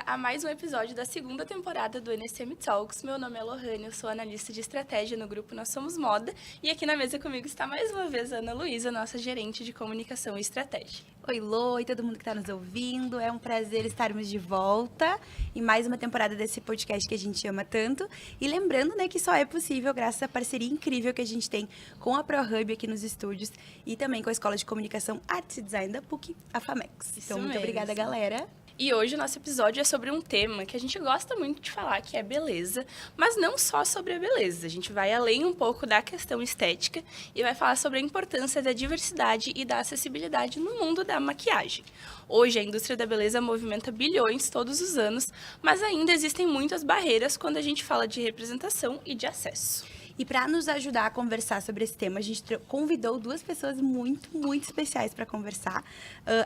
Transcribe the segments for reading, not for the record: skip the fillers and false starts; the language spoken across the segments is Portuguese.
a mais um episódio da segunda temporada do NSM Talks. Meu nome é Lohane, eu sou analista de estratégia no grupo Nós Somos Moda. E aqui na mesa comigo está mais uma vez a Ana Luísa, nossa gerente de comunicação e estratégia. Oi, Lô, e todo mundo que está nos ouvindo. É um prazer estarmos de volta em mais uma temporada desse podcast que a gente ama tanto. E lembrando, né, que só é possível graças à parceria incrível que a gente tem com a ProHub aqui nos estúdios e também com a Escola de Comunicação, Artes e Design da PUC, a FAMEX. Então, muito obrigada, galera. E hoje o nosso episódio é sobre um tema que a gente gosta muito de falar, que é beleza, mas não só sobre a beleza. A gente vai além um pouco da questão estética e vai falar sobre a importância da diversidade e da acessibilidade no mundo da maquiagem. Hoje, a indústria da beleza movimenta bilhões todos os anos, mas ainda existem muitas barreiras quando a gente fala de representação e de acesso. E para nos ajudar a conversar sobre esse tema, a gente convidou duas pessoas muito especiais para conversar.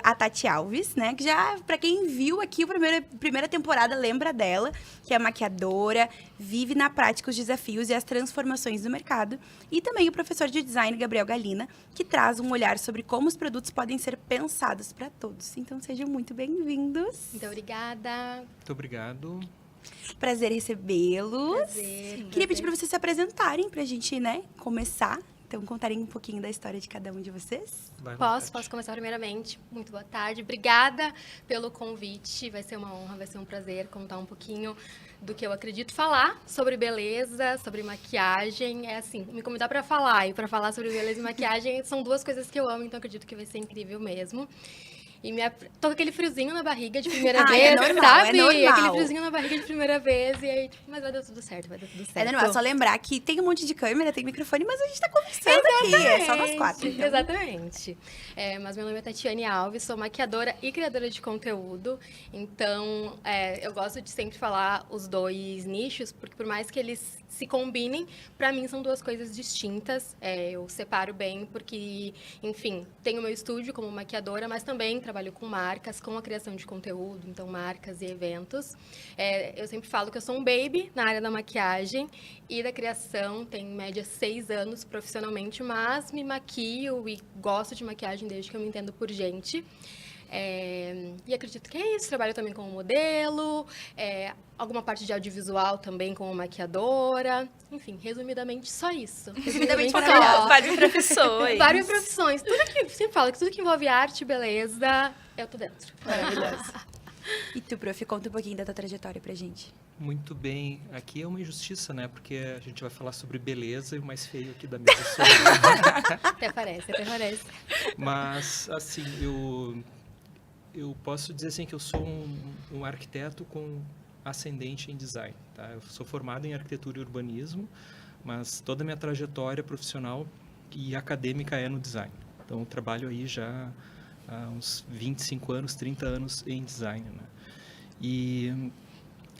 A Tati Alves, né? Que já, para quem viu aqui a primeira temporada, lembra dela, que é maquiadora, vive na prática os desafios e as transformações do mercado. E também o professor de design, Gabriel Galina, que traz um olhar sobre como os produtos podem ser pensados para todos. Então, sejam muito bem-vindos. Muito obrigada. Muito obrigado. Prazer recebê-los. Prazer. Queria pedir para vocês se apresentarem para a gente, né, começar. Então, contarem um pouquinho da história de cada um de vocês. Posso começar primeiramente. Muito boa tarde. Obrigada pelo convite. Vai ser uma honra, vai ser um prazer contar um pouquinho do que eu acredito falar sobre beleza, sobre maquiagem. É assim, me convidar para falar e para falar sobre beleza e maquiagem são duas coisas que eu amo, então acredito que vai ser incrível mesmo. E tô com aquele friozinho na barriga de primeira vez, é normal, sabe? É normal. Aquele friozinho na barriga de primeira vez, e aí, mas vai dar tudo certo, vai dar tudo certo. É normal, só lembrar que tem um monte de câmera, tem microfone, mas a gente tá conversando aqui, é só nós quatro. Então. Exatamente. Mas meu nome é Tatiane Alves, sou maquiadora e criadora de conteúdo, então eu gosto de sempre falar os dois nichos, porque por mais que eles se combinem, para mim são duas coisas distintas, eu separo bem, porque, enfim, tenho meu estúdio como maquiadora, mas também trabalho com marcas, com a criação de conteúdo, então marcas e eventos. Eu sempre falo que eu sou um baby na área da maquiagem e da criação, tenho em média 6 anos profissionalmente, mas me maquio e gosto de maquiagem desde que eu me entendo por gente. E acredito que é isso, trabalho também como modelo, alguma parte de audiovisual também como maquiadora, enfim, resumidamente só isso. Resumidamente só. Várias profissões. Várias profissões, sempre falo que tudo que envolve arte, beleza, eu tô dentro. Maravilhoso. E tu, prof, conta um pouquinho da tua trajetória pra gente. Muito bem. Aqui é uma injustiça, né? Porque a gente vai falar sobre beleza e o mais feio aqui da mesa sou eu. Até parece. Mas, assim, eu posso dizer assim que eu sou um arquiteto com ascendente em design, tá? Eu sou formado em arquitetura e urbanismo, mas toda a minha trajetória profissional e acadêmica é no design. Então, eu trabalho aí já há uns 25 anos, 30 anos em design, né? E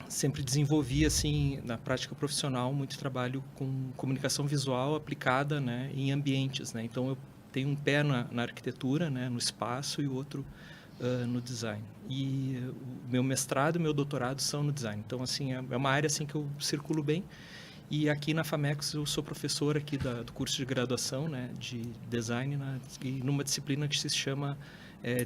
sempre desenvolvi, assim, na prática profissional, muito trabalho com comunicação visual aplicada, né, em ambientes, né? Então, eu tenho um pé na arquitetura, né, no espaço, e o outro no design. E o meu mestrado e meu doutorado são no design. Então, assim, é uma área assim que eu circulo bem. E aqui na FAMEX eu sou professor aqui do curso de graduação, né, de design, e numa disciplina que se chama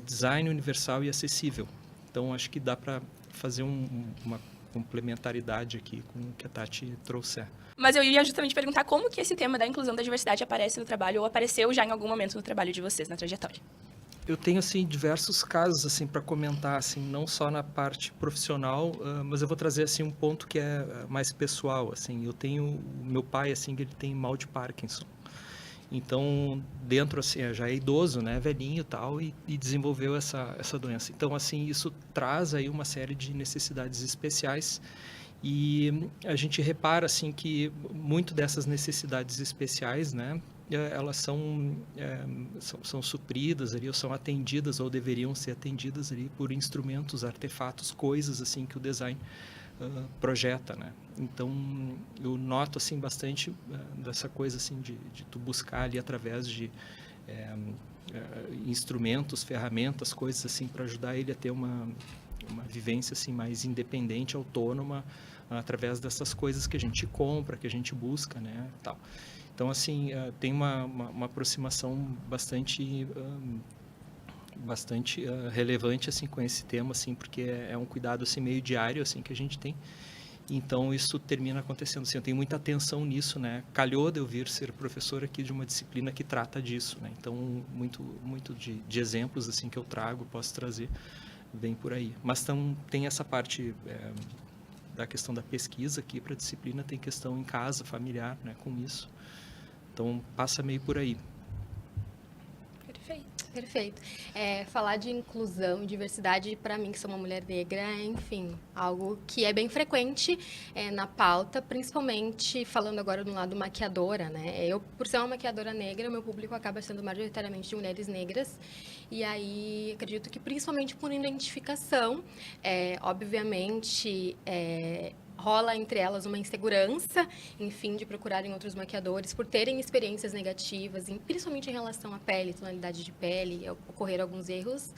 Design Universal e Acessível. Então, acho que dá para fazer uma complementaridade aqui com o que a Tati trouxer. Mas eu ia justamente perguntar como que esse tema da inclusão da diversidade aparece no trabalho ou apareceu já em algum momento no trabalho de vocês, na trajetória. Eu tenho, assim, diversos casos, assim, para comentar, assim, não só na parte profissional, mas eu vou trazer, assim, um ponto que é mais pessoal, assim. Eu tenho o meu pai, assim, que ele tem mal de Parkinson. Então, dentro, assim, já é idoso, né, velhinho e tal, e desenvolveu essa doença. Então, assim, isso traz aí uma série de necessidades especiais e a gente repara, assim, que muito dessas necessidades especiais, né, elas são supridas ali, ou são atendidas, ou deveriam ser atendidas ali por instrumentos, artefatos, coisas assim que o design projeta, né? Então, eu noto assim bastante dessa coisa assim de tu buscar ali através de instrumentos, ferramentas, coisas assim para ajudar ele a ter uma vivência assim mais independente, autônoma, através dessas coisas que a gente compra, que a gente busca, né, tal. Então, assim, tem uma aproximação bastante bastante relevante assim com esse tema, assim, porque é um cuidado assim meio diário assim que a gente tem. Então isso termina acontecendo assim, eu tenho muita atenção nisso, né? Calhou de eu vir ser professor aqui de uma disciplina que trata disso, né? Então muito de exemplos assim que eu trago, posso trazer, vem por aí. Mas tem essa parte da questão da pesquisa aqui para a disciplina, tem questão em casa, familiar, né, com isso. Então passa meio por aí. Perfeito. Falar de inclusão e diversidade, para mim, que sou uma mulher negra, é, enfim, algo que é bem frequente na pauta, principalmente falando agora do lado maquiadora, né? Eu, por ser uma maquiadora negra, o meu público acaba sendo majoritariamente de mulheres negras, e aí acredito que principalmente por identificação, obviamente, rola entre elas uma insegurança, enfim, de procurarem outros maquiadores, por terem experiências negativas, principalmente em relação à pele, tonalidade de pele, ocorreram alguns erros,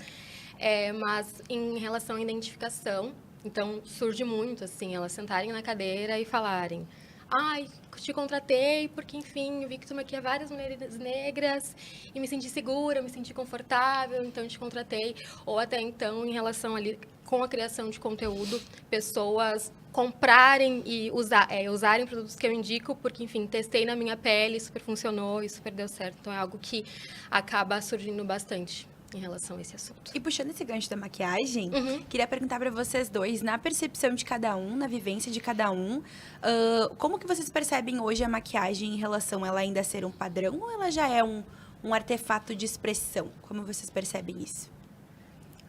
mas em relação à identificação, então surge muito, assim, elas sentarem na cadeira e falarem: ai, te contratei porque, enfim, eu vi que tu maquia várias mulheres negras e me senti segura, me senti confortável, então te contratei. Ou até então, em relação ali com a criação de conteúdo, pessoas comprarem e usarem produtos que eu indico, porque, enfim, testei na minha pele, super funcionou e super deu certo. Então, é algo que acaba surgindo bastante em relação a esse assunto. E puxando esse gancho da maquiagem, queria perguntar para vocês dois, na percepção de cada um, na vivência de cada um, como que vocês percebem hoje a maquiagem em relação a ela ainda ser um padrão ou ela já é um artefato de expressão? Como vocês percebem isso?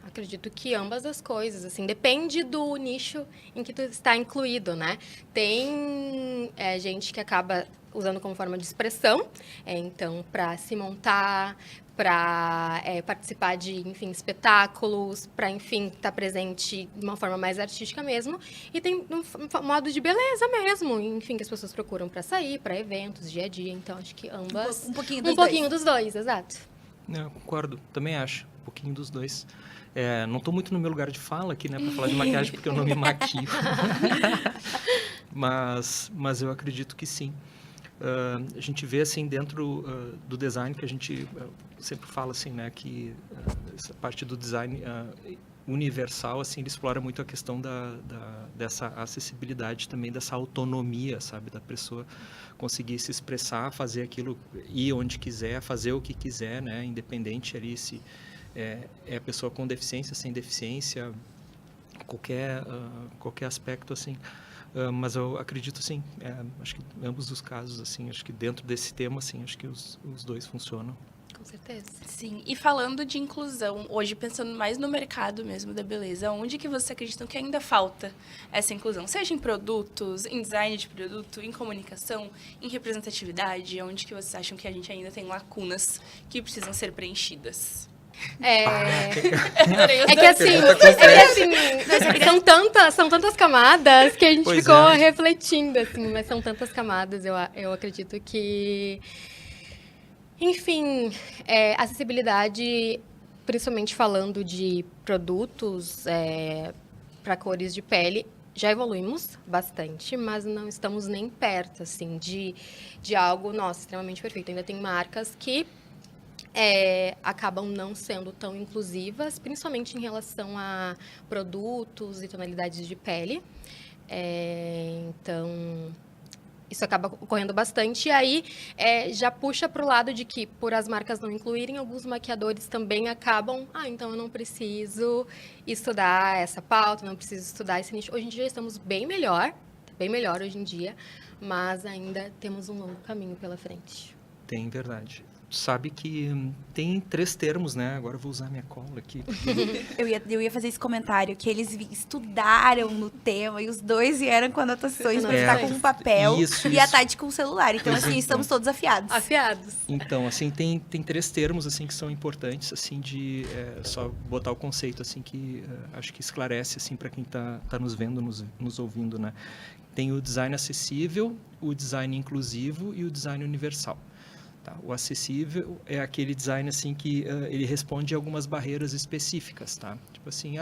Acredito que ambas as coisas, assim, depende do nicho em que tu está incluído, né? Tem gente que acaba usando como forma de expressão, então, para se montar, para participar de, enfim, espetáculos, para, enfim, estar presente de uma forma mais artística mesmo. E tem um modo de beleza mesmo, enfim, que as pessoas procuram para sair, para eventos, dia a dia. Então, acho que ambas... Um pouquinho dos dois, exato. Eu concordo, também acho. Um pouquinho dos dois. Não estou muito no meu lugar de fala aqui, né, para falar de maquiagem, porque eu não me maquio. mas eu acredito que sim. A gente vê, assim, dentro do design, que a gente sempre fala, assim, né, que essa parte do design universal, assim, ele explora muito a questão dessa acessibilidade também, dessa autonomia, sabe, da pessoa conseguir se expressar, fazer aquilo, ir onde quiser, fazer o que quiser, né, independente ali se é a pessoa com deficiência, sem deficiência, qualquer aspecto, assim. Mas eu acredito, assim, acho que ambos os casos, assim, acho que dentro desse tema, assim, acho que os dois funcionam. Com certeza. Sim, e falando de inclusão, hoje pensando mais no mercado mesmo da beleza, onde que vocês acreditam que ainda falta essa inclusão? Seja em produtos, em design de produto, em comunicação, em representatividade, onde que vocês acham que a gente ainda tem lacunas que precisam ser preenchidas? São tantas camadas que a gente ficou refletindo, assim, mas são tantas camadas, eu acredito que, enfim, acessibilidade, principalmente falando de produtos para cores de pele, já evoluímos bastante, mas não estamos nem perto, assim, de algo, extremamente perfeito. Ainda tem marcas que acabam não sendo tão inclusivas, principalmente em relação a produtos e tonalidades de pele. Então, isso acaba ocorrendo bastante. E aí, já puxa para o lado de que, por as marcas não incluírem, alguns maquiadores também acabam... então eu não preciso estudar essa pauta, não preciso estudar esse nicho. Hoje em dia, já estamos bem melhor hoje em dia, mas ainda temos um longo caminho pela frente. Tem, verdade. Sabe que tem 3 termos, né? Agora eu vou usar minha cola aqui. Porque... eu ia fazer esse comentário, que eles estudaram no tema e os dois vieram com anotações para ficar com um papel e a Tati com o celular. Então, assim, estamos todos afiados. Então, assim, tem 3 termos, assim, que são importantes, assim, de só botar o conceito, assim, que acho que esclarece, assim, para quem tá nos vendo, nos ouvindo, né? Tem o design acessível, o design inclusivo e o design universal. Tá? O acessível é aquele design assim que ele responde a algumas barreiras específicas, tá? Tipo assim,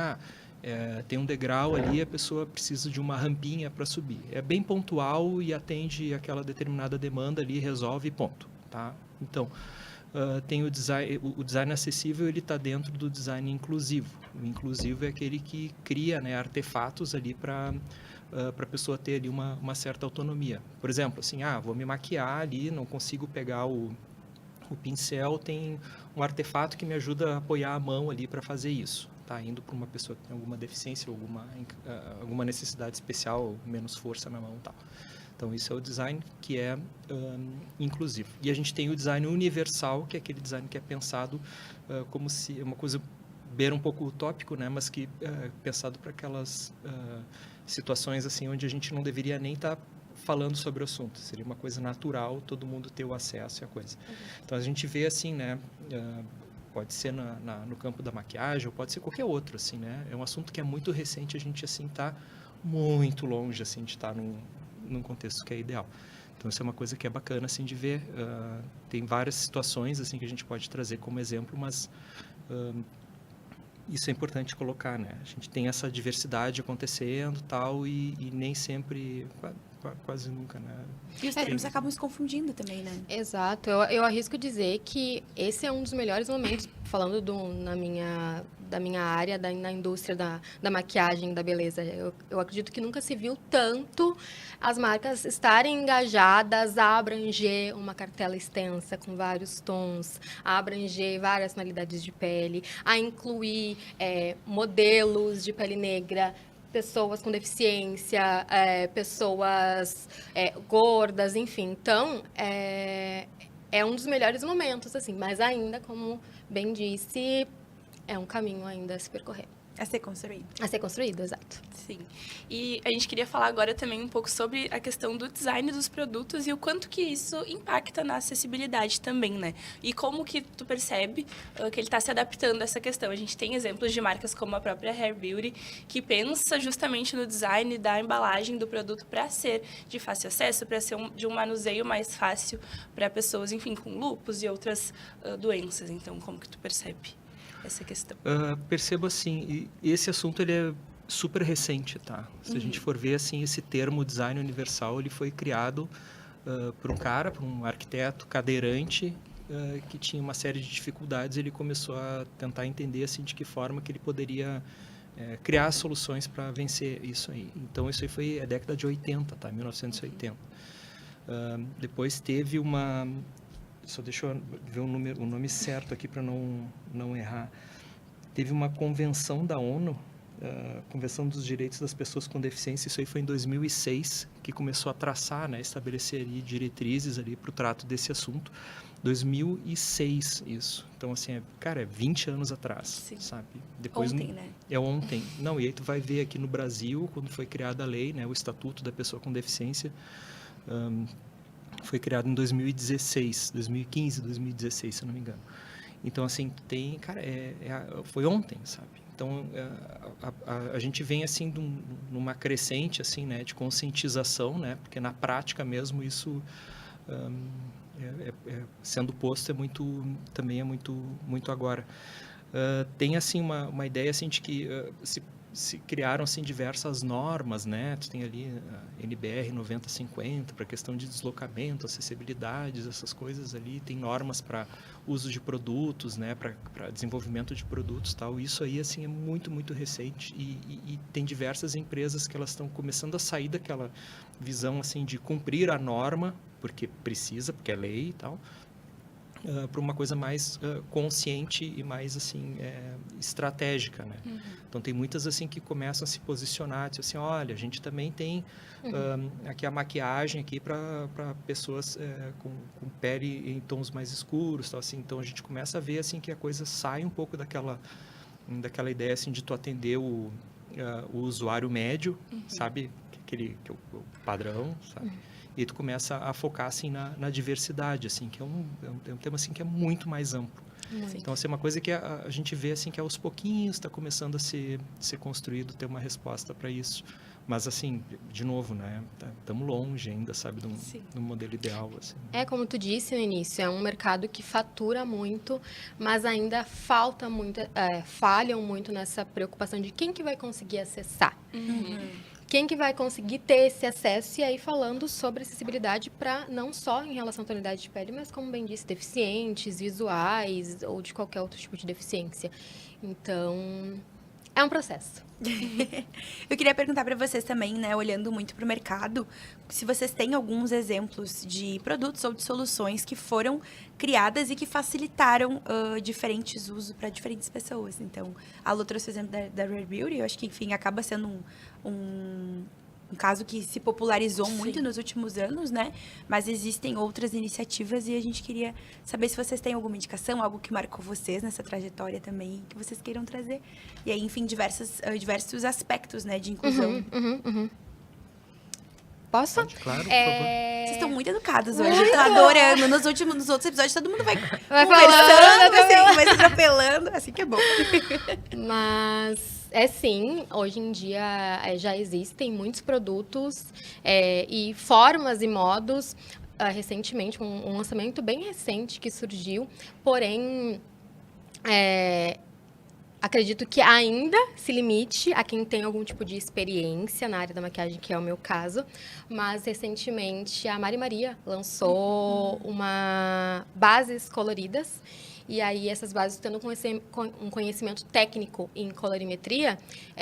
tem um degrau ali, a pessoa precisa de uma rampinha para subir. É bem pontual e atende aquela determinada demanda ali, resolve, ponto, tá? Então, tem o design acessível, ele está dentro do design inclusivo. O inclusivo é aquele que cria, né, artefatos ali para a pessoa ter ali uma certa autonomia. Por exemplo, assim, vou me maquiar ali, não consigo pegar o pincel, tem um artefato que me ajuda a apoiar a mão ali para fazer isso. Tá indo para uma pessoa que tem alguma deficiência, alguma necessidade especial, menos força na mão e tal. Então, isso é o design que é inclusivo. E a gente tem o design universal, que é aquele design que é pensado como se... uma coisa beira um pouco utópico, né? Mas que é pensado para aquelas situações assim, onde a gente não deveria nem estar falando sobre o assunto. Seria uma coisa natural, todo mundo ter o acesso à coisa. Então, a gente vê assim, né? Pode ser no campo da maquiagem, ou pode ser qualquer outro, assim, né? É um assunto que é muito recente, a gente, assim, está muito longe, assim, de estar num contexto que é ideal. Então, isso é uma coisa que é bacana, assim, de ver. Tem várias situações, assim, que a gente pode trazer como exemplo, mas isso é importante colocar, né? A gente tem essa diversidade acontecendo, tal, e nem sempre, quase nunca, né? E os termos acabam se confundindo também, né? Exato. Eu arrisco dizer que esse é um dos melhores momentos, falando da minha área, na indústria da maquiagem, da beleza. Eu acredito que nunca se viu tanto as marcas estarem engajadas a abranger uma cartela extensa com vários tons, a abranger várias tonalidades de pele, a incluir modelos de pele negra, pessoas com deficiência, pessoas gordas, enfim. Então, é um dos melhores momentos, assim. Mas ainda, como bem disse, é um caminho ainda a se percorrer. A ser construído. A ser construído, exato. Sim. E a gente queria falar agora também um pouco sobre a questão do design dos produtos e o quanto que isso impacta na acessibilidade também, né? E como que tu percebe que ele está se adaptando a essa questão. A gente tem exemplos de marcas como a própria Hair Beauty, que pensa justamente no design da embalagem do produto para ser de fácil acesso, para ser de um manuseio mais fácil para pessoas, enfim, com lúpus e outras doenças. Então, como que tu percebe essa questão? Percebo assim, esse assunto ele é super recente, tá? Se a gente for ver assim, esse termo design universal, ele foi criado por um arquiteto cadeirante que tinha uma série de dificuldades. Ele começou a tentar entender assim de que forma que ele poderia criar soluções para vencer isso aí. Então isso aí foi a década de 80, tá? 1980. Depois teve uma... Só deixa eu ver o nome certo aqui para não errar. Teve uma convenção da ONU, Convenção dos Direitos das Pessoas com Deficiência, isso aí foi em 2006, que começou a traçar, né, estabelecer ali diretrizes ali para o trato desse assunto. 2006, isso. Então, assim, é 20 anos atrás, Sim. sabe? Depois, Ontem, né? É ontem. Não, e aí tu vai ver aqui no Brasil, quando foi criada a lei, né, o Estatuto da Pessoa com Deficiência, foi criado em 2016, 2015, 2016, se eu não me engano. Então, assim, foi ontem, sabe? Então, a gente vem, assim, numa crescente, assim, né, de conscientização, né? Porque, na prática mesmo, isso, sendo posto, também é muito agora. Tem, assim, uma ideia, assim, de que se criaram assim diversas normas, né? Tu tem ali a NBR 9050 para questão de deslocamento, acessibilidade, essas coisas ali. Tem normas para uso de produtos, né? Para desenvolvimento de produtos, tal. Isso aí assim é muito recente e tem diversas empresas que elas estão começando a sair daquela visão assim de cumprir a norma porque precisa, porque é lei e tal. Para uma coisa mais consciente e mais assim estratégica, né? Então tem muitas assim que começam a se posicionar, dizer assim, olha, a gente também tem aqui a maquiagem aqui para pessoas com pele em tons mais escuros, tal, assim. Então a gente começa a ver assim que a coisa sai um pouco daquela ideia assim de tu atender o usuário médio, sabe, que é o padrão, sabe? E tu começa a focar assim na diversidade, assim, que é um tema assim que é muito mais amplo. Muito. Então, assim, é uma coisa que a gente vê assim que aos pouquinhos está começando a ser construído, ter uma resposta para isso. Mas, assim, de novo, né? Estamos longe ainda, sabe, de um modelo ideal. Assim. Como tu disse no início, é um mercado que fatura muito, mas ainda falham muito nessa preocupação de quem que vai conseguir acessar. quem que vai conseguir ter esse acesso? E aí falando sobre acessibilidade para não só em relação à tonalidade de pele, mas como bem disse, deficientes, visuais ou de qualquer outro tipo de deficiência. Então, é um processo. Eu queria perguntar para vocês também, né, olhando muito para o mercado, se vocês têm alguns exemplos de produtos ou de soluções que foram criadas e que facilitaram diferentes usos para diferentes pessoas. Então, a Lu trouxe o exemplo da Rare Beauty, eu acho que, enfim, acaba sendo um caso que se popularizou muito nos últimos anos, né? Mas existem outras iniciativas e a gente queria saber se vocês têm alguma indicação, algo que marcou vocês nessa trajetória também, que vocês queiram trazer. E aí, enfim, diversos aspectos, né, de inclusão. Posso? Pode, claro, por favor. Vocês estão muito educados hoje, tô adorando. Nos outros episódios, todo mundo vai Vai conversando, falando, vai se atropelando, assim que é bom. Mas sim, hoje em dia já existem muitos produtos e formas e modos. Recentemente, um lançamento bem recente que surgiu, porém, acredito que ainda se limite a quem tem algum tipo de experiência na área da maquiagem, que é o meu caso. Mas, recentemente, a Mari Maria lançou bases coloridas. E aí, essas bases, tendo um conhecimento técnico em colorimetria,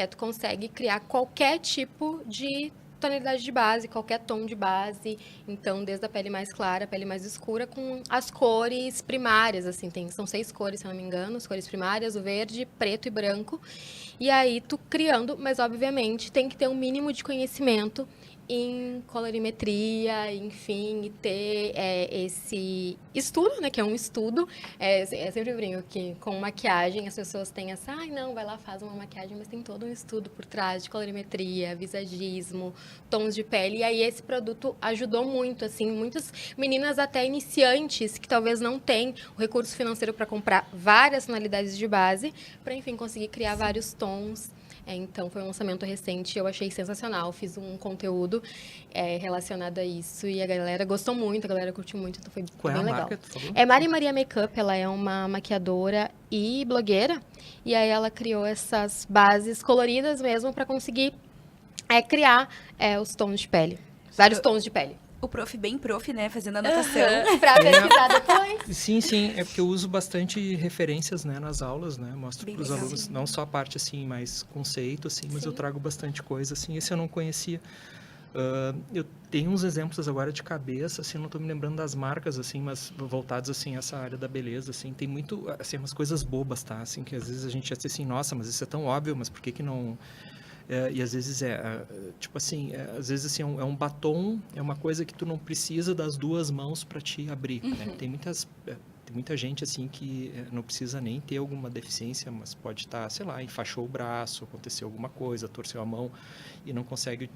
tu consegue criar qualquer tipo de tonalidade de base, qualquer tom de base. Então, desde a pele mais clara, a pele mais escura, com as cores primárias, assim, são 6 cores, se eu não me engano, as cores primárias, o verde, preto e branco. E aí, tu criando, mas, obviamente, tem que ter um mínimo de conhecimento em colorimetria, enfim, e ter esse estudo, né, que é um estudo. Eu sempre brinco que com maquiagem as pessoas têm essa, não, vai lá, faz uma maquiagem, mas tem todo um estudo por trás de colorimetria, visagismo, tons de pele. E aí esse produto ajudou muito, assim, muitas meninas até iniciantes que talvez não têm o recurso financeiro para comprar várias tonalidades de base, para, enfim, conseguir criar vários tons. Então, foi um lançamento recente, eu achei sensacional. Fiz um conteúdo relacionado a isso e a galera gostou muito, a galera curtiu muito, então foi Qual bem é a legal. marca, por favor? É Mari Maria Makeup, ela é uma maquiadora e blogueira, e aí ela criou essas bases coloridas mesmo para conseguir criar os tons de pele, vários tons de pele. O bem prof, né, fazendo anotação. Pra pesquisar depois. Sim, é porque eu uso bastante referências, né, nas aulas, né, mostro Bem para os legal. alunos, não só a parte, assim, mais conceito, assim, mas eu trago bastante coisa, assim, esse eu não conhecia. Eu tenho uns exemplos agora de cabeça, assim, não estou me lembrando das marcas, assim, mas voltados, assim, a essa área da beleza, assim, tem muito, assim, umas coisas bobas, tá, assim, que às vezes a gente acha assim, nossa, mas isso é tão óbvio, mas por que não... e às vezes tipo assim, às vezes assim, é um batom, é uma coisa que tu não precisa das duas mãos para te abrir, né? Tem muita gente assim que não precisa nem ter alguma deficiência, mas pode estar, sei lá, enfaixou o braço, aconteceu alguma coisa, torceu a mão e não consegue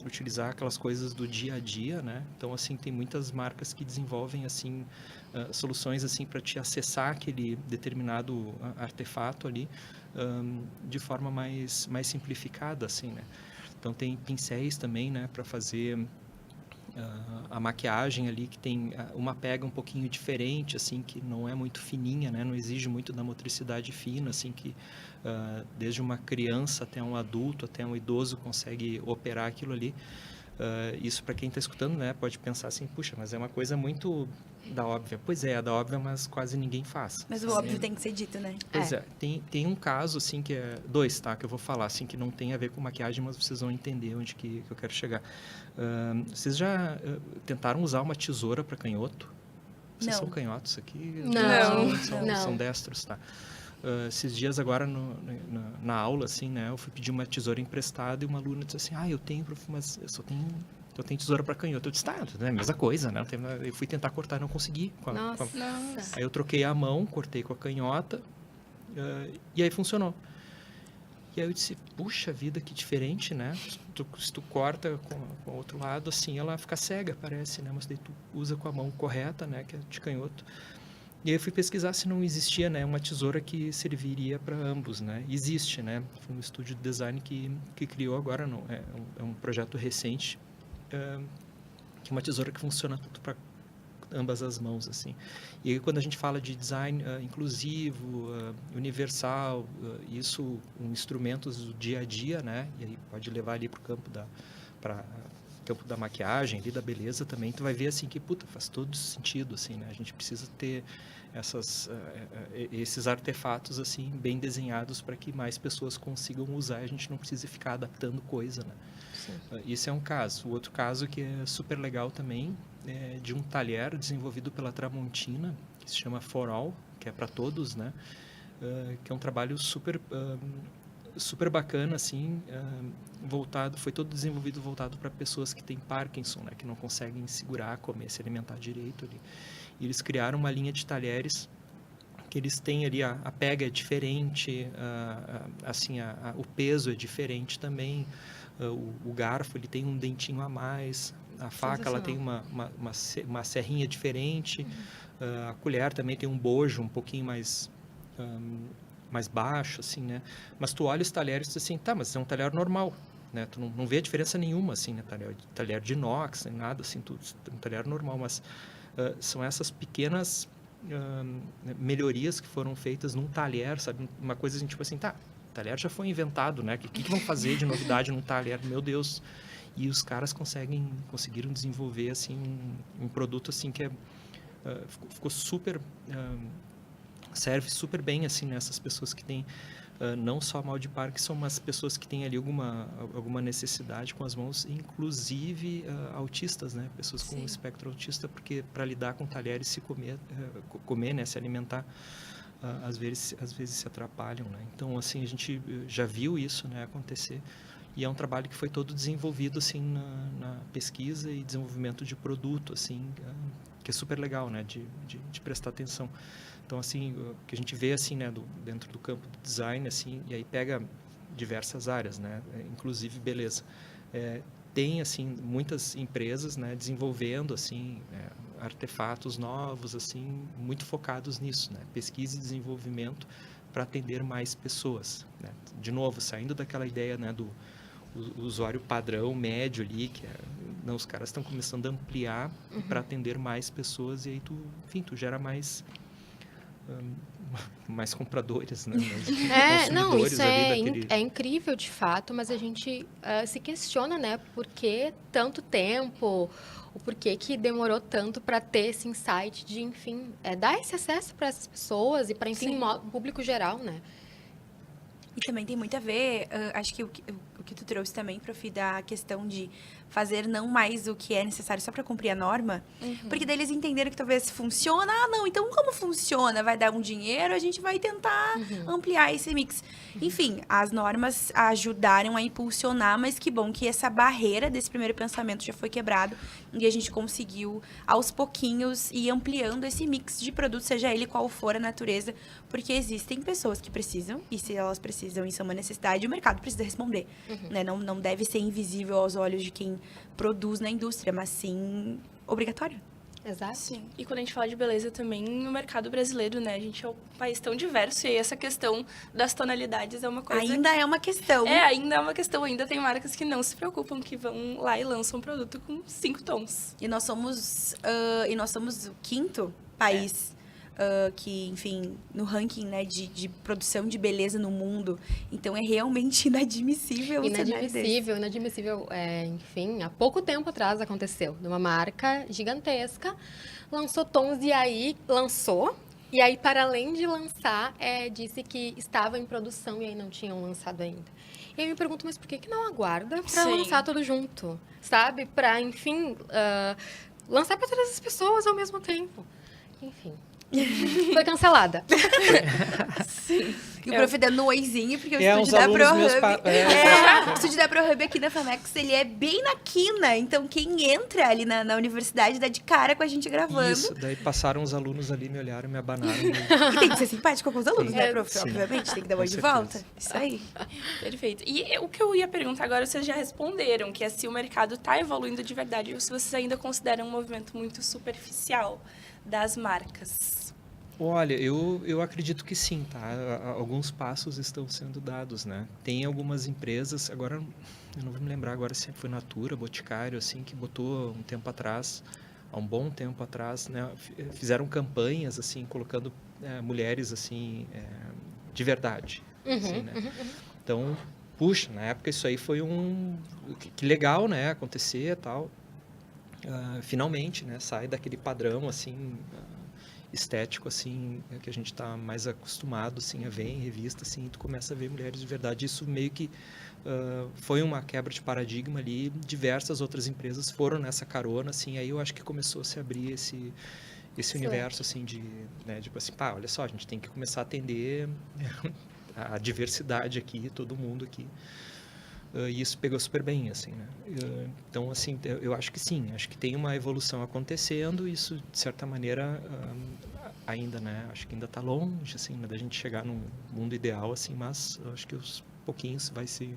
utilizar aquelas coisas do dia a dia, né? Então, assim, tem muitas marcas que desenvolvem, assim, soluções, assim, para te acessar aquele determinado artefato ali de forma mais simplificada, assim, né? Então, tem pincéis também, né, para fazer a maquiagem ali, que tem uma pega um pouquinho diferente, assim, que não é muito fininha, né? Não exige muito da motricidade fina, assim, que desde uma criança até um adulto, até um idoso consegue operar aquilo ali. Isso, para quem está escutando, né, pode pensar assim, puxa, mas é uma coisa muito da óbvia. Pois é da óbvia, mas quase ninguém faz. Mas o óbvio tem que ser dito, né? Pois tem um caso, assim, que é... 2, tá? Que eu vou falar, assim, que não tem a ver com maquiagem, mas vocês vão entender onde que eu quero chegar. Vocês já tentaram usar uma tesoura para canhoto? Vocês são canhotos aqui? Não. São destros, tá? Esses dias agora na aula, assim, né? Eu fui pedir uma tesoura emprestada e uma aluna disse assim, eu tenho, mas eu tenho tesoura para canhoto. Eu disse, é a mesma coisa, né? Eu fui tentar cortar e não consegui. Nossa. Aí eu troquei a mão, cortei com a canhota e aí funcionou. E aí eu disse, puxa vida, que diferente, né? Se tu corta com o outro lado, assim, ela fica cega, parece, né? Mas daí tu usa com a mão correta, né? Que é de canhoto. E aí eu fui pesquisar se não existia, né, uma tesoura que serviria para ambos, né? Existe, né? Foi um estúdio de design que criou agora, não, é um projeto recente, que é uma tesoura que funciona tanto para ambas as mãos, assim. E aí, quando a gente fala de design inclusivo, universal, isso com instrumentos do dia a dia, né? E aí pode levar ali para o campo campo da maquiagem, ali da beleza também, tu vai ver assim que, puta, faz todo sentido, assim, né? A gente precisa ter esses artefatos, assim, bem desenhados para que mais pessoas consigam usar e a gente não precise ficar adaptando coisa, né? Esse é um caso. O outro caso que é super legal também é de um talher desenvolvido pela Tramontina, que se chama For All, que é para todos, né? Que é um trabalho super bacana, assim, foi todo desenvolvido voltado para pessoas que têm Parkinson, né, que não conseguem segurar, comer, se alimentar direito ali. E eles criaram uma linha de talheres que eles têm ali, a pega é diferente, assim, o peso é diferente também, o garfo ele tem um dentinho a mais, a faca ela tem uma serrinha diferente, a colher também tem um bojo um pouquinho mais baixo, assim, né? Mas tu olha os talheres e diz assim, tá, mas é um talher normal, né? Tu não vê a diferença nenhuma, assim, né? Talher de inox, nem nada, assim, um talher normal, mas são essas pequenas melhorias que foram feitas num talher, sabe? Uma coisa assim, tipo assim, tá, o talher já foi inventado, né? O que vão fazer de novidade num talher? Meu Deus! E os caras conseguiram desenvolver, assim, um produto, assim, que ficou super... serve super bem, assim, nessas pessoas que têm não só mal de Parkinson, mas pessoas que têm ali alguma necessidade com as mãos, inclusive autistas, né? Pessoas com espectro autista, porque para lidar com talheres, se comer, né? Se alimentar, às vezes se atrapalham, né? Então, assim, a gente já viu isso, né, acontecer. E é um trabalho que foi todo desenvolvido, assim, na pesquisa e desenvolvimento de produto, assim, que é super legal, né, de prestar atenção. Então, assim, o que a gente vê, assim, né, dentro do campo do design, assim, e aí pega diversas áreas, né, inclusive beleza. Tem, assim, muitas empresas, né, desenvolvendo, assim, artefatos novos, assim, muito focados nisso, né, pesquisa e desenvolvimento para atender mais pessoas, né. De novo, saindo daquela ideia, né, do usuário padrão, médio ali, não, os caras estão começando a ampliar para atender mais pessoas e aí tu gera mais compradores, né? Não, isso é incrível de fato, mas a gente se questiona, né, por que tanto tempo, o porquê que demorou tanto para ter esse insight de, enfim, dar esse acesso para essas pessoas e para, enfim, o público geral, né? E também tem muito a ver, acho que o que tu trouxe também, Prof, da questão de fazer não mais o que é necessário só para cumprir a norma, porque daí eles entenderam que talvez funciona, não, então como funciona? Vai dar um dinheiro, a gente vai tentar ampliar esse mix. Enfim, as normas ajudaram a impulsionar, mas que bom que essa barreira desse primeiro pensamento já foi quebrado e a gente conseguiu, aos pouquinhos, ir ampliando esse mix de produtos, seja ele qual for a natureza, porque existem pessoas que precisam, e se elas precisam, isso é uma necessidade, o mercado precisa responder. Né? Não deve ser invisível aos olhos de quem produz na indústria, mas sim obrigatório. Exato. Sim. E quando a gente fala de beleza também, no mercado brasileiro, né? A gente é um país tão diverso e aí essa questão das tonalidades é uma coisa... Ainda é uma questão. Ainda é uma questão. Ainda tem marcas que não se preocupam, que vão lá e lançam um produto com 5 tons. E nós somos o quinto país que, enfim, no ranking, né, de produção de beleza no mundo. Então, é realmente inadmissível. Inadmissível. Enfim, há pouco tempo atrás aconteceu. De uma marca gigantesca, lançou tons e aí lançou. E aí, para além de lançar, disse que estava em produção e aí não tinham lançado ainda. E aí eu me pergunto, mas por que não aguarda para lançar tudo junto? Sabe? Para, enfim, lançar para todas as pessoas ao mesmo tempo. Enfim. Foi cancelada. Sim. E o Prof dando um oizinho, porque o estúdio da ProHub... o estúdio da ProHub aqui na FAMEX, ele é bem na quina. Então, quem entra ali na universidade dá de cara com a gente gravando. Isso, daí passaram os alunos ali, me olharam, me abanaram. E tem que ser simpático com os alunos, né, Prof? Obviamente, tem que dar oi de volta. Isso aí. Perfeito. E o que eu ia perguntar agora, vocês já responderam, que é se o mercado está evoluindo de verdade ou se vocês ainda consideram um movimento muito superficial das marcas. Olha, eu acredito que sim, tá? Alguns passos estão sendo dados, né? Tem algumas empresas, agora eu não vou me lembrar agora se foi Natura, Boticário, assim, que botou um tempo atrás há um bom tempo atrás, né, fizeram campanhas assim, colocando mulheres assim de verdade. Assim, né? Então, puxa, na época isso aí foi que legal, né, acontecer e tal. Finalmente, né, sai daquele padrão assim estético assim que a gente está mais acostumado assim a ver em revista, assim, e tu começa a ver mulheres de verdade. Isso meio que foi uma quebra de paradigma ali. Diversas outras empresas foram nessa carona, assim. Aí eu acho que começou a se abrir esse universo assim de, né, tipo assim, pá, olha só, a gente tem que começar a atender a diversidade aqui, todo mundo aqui. E isso pegou super bem, assim, né? Então, assim, eu acho que sim, acho que tem uma evolução acontecendo. Isso, de certa maneira, ainda, né? Acho que ainda está longe, assim, né, da gente chegar num mundo ideal, assim, mas eu acho que aos pouquinhos vai se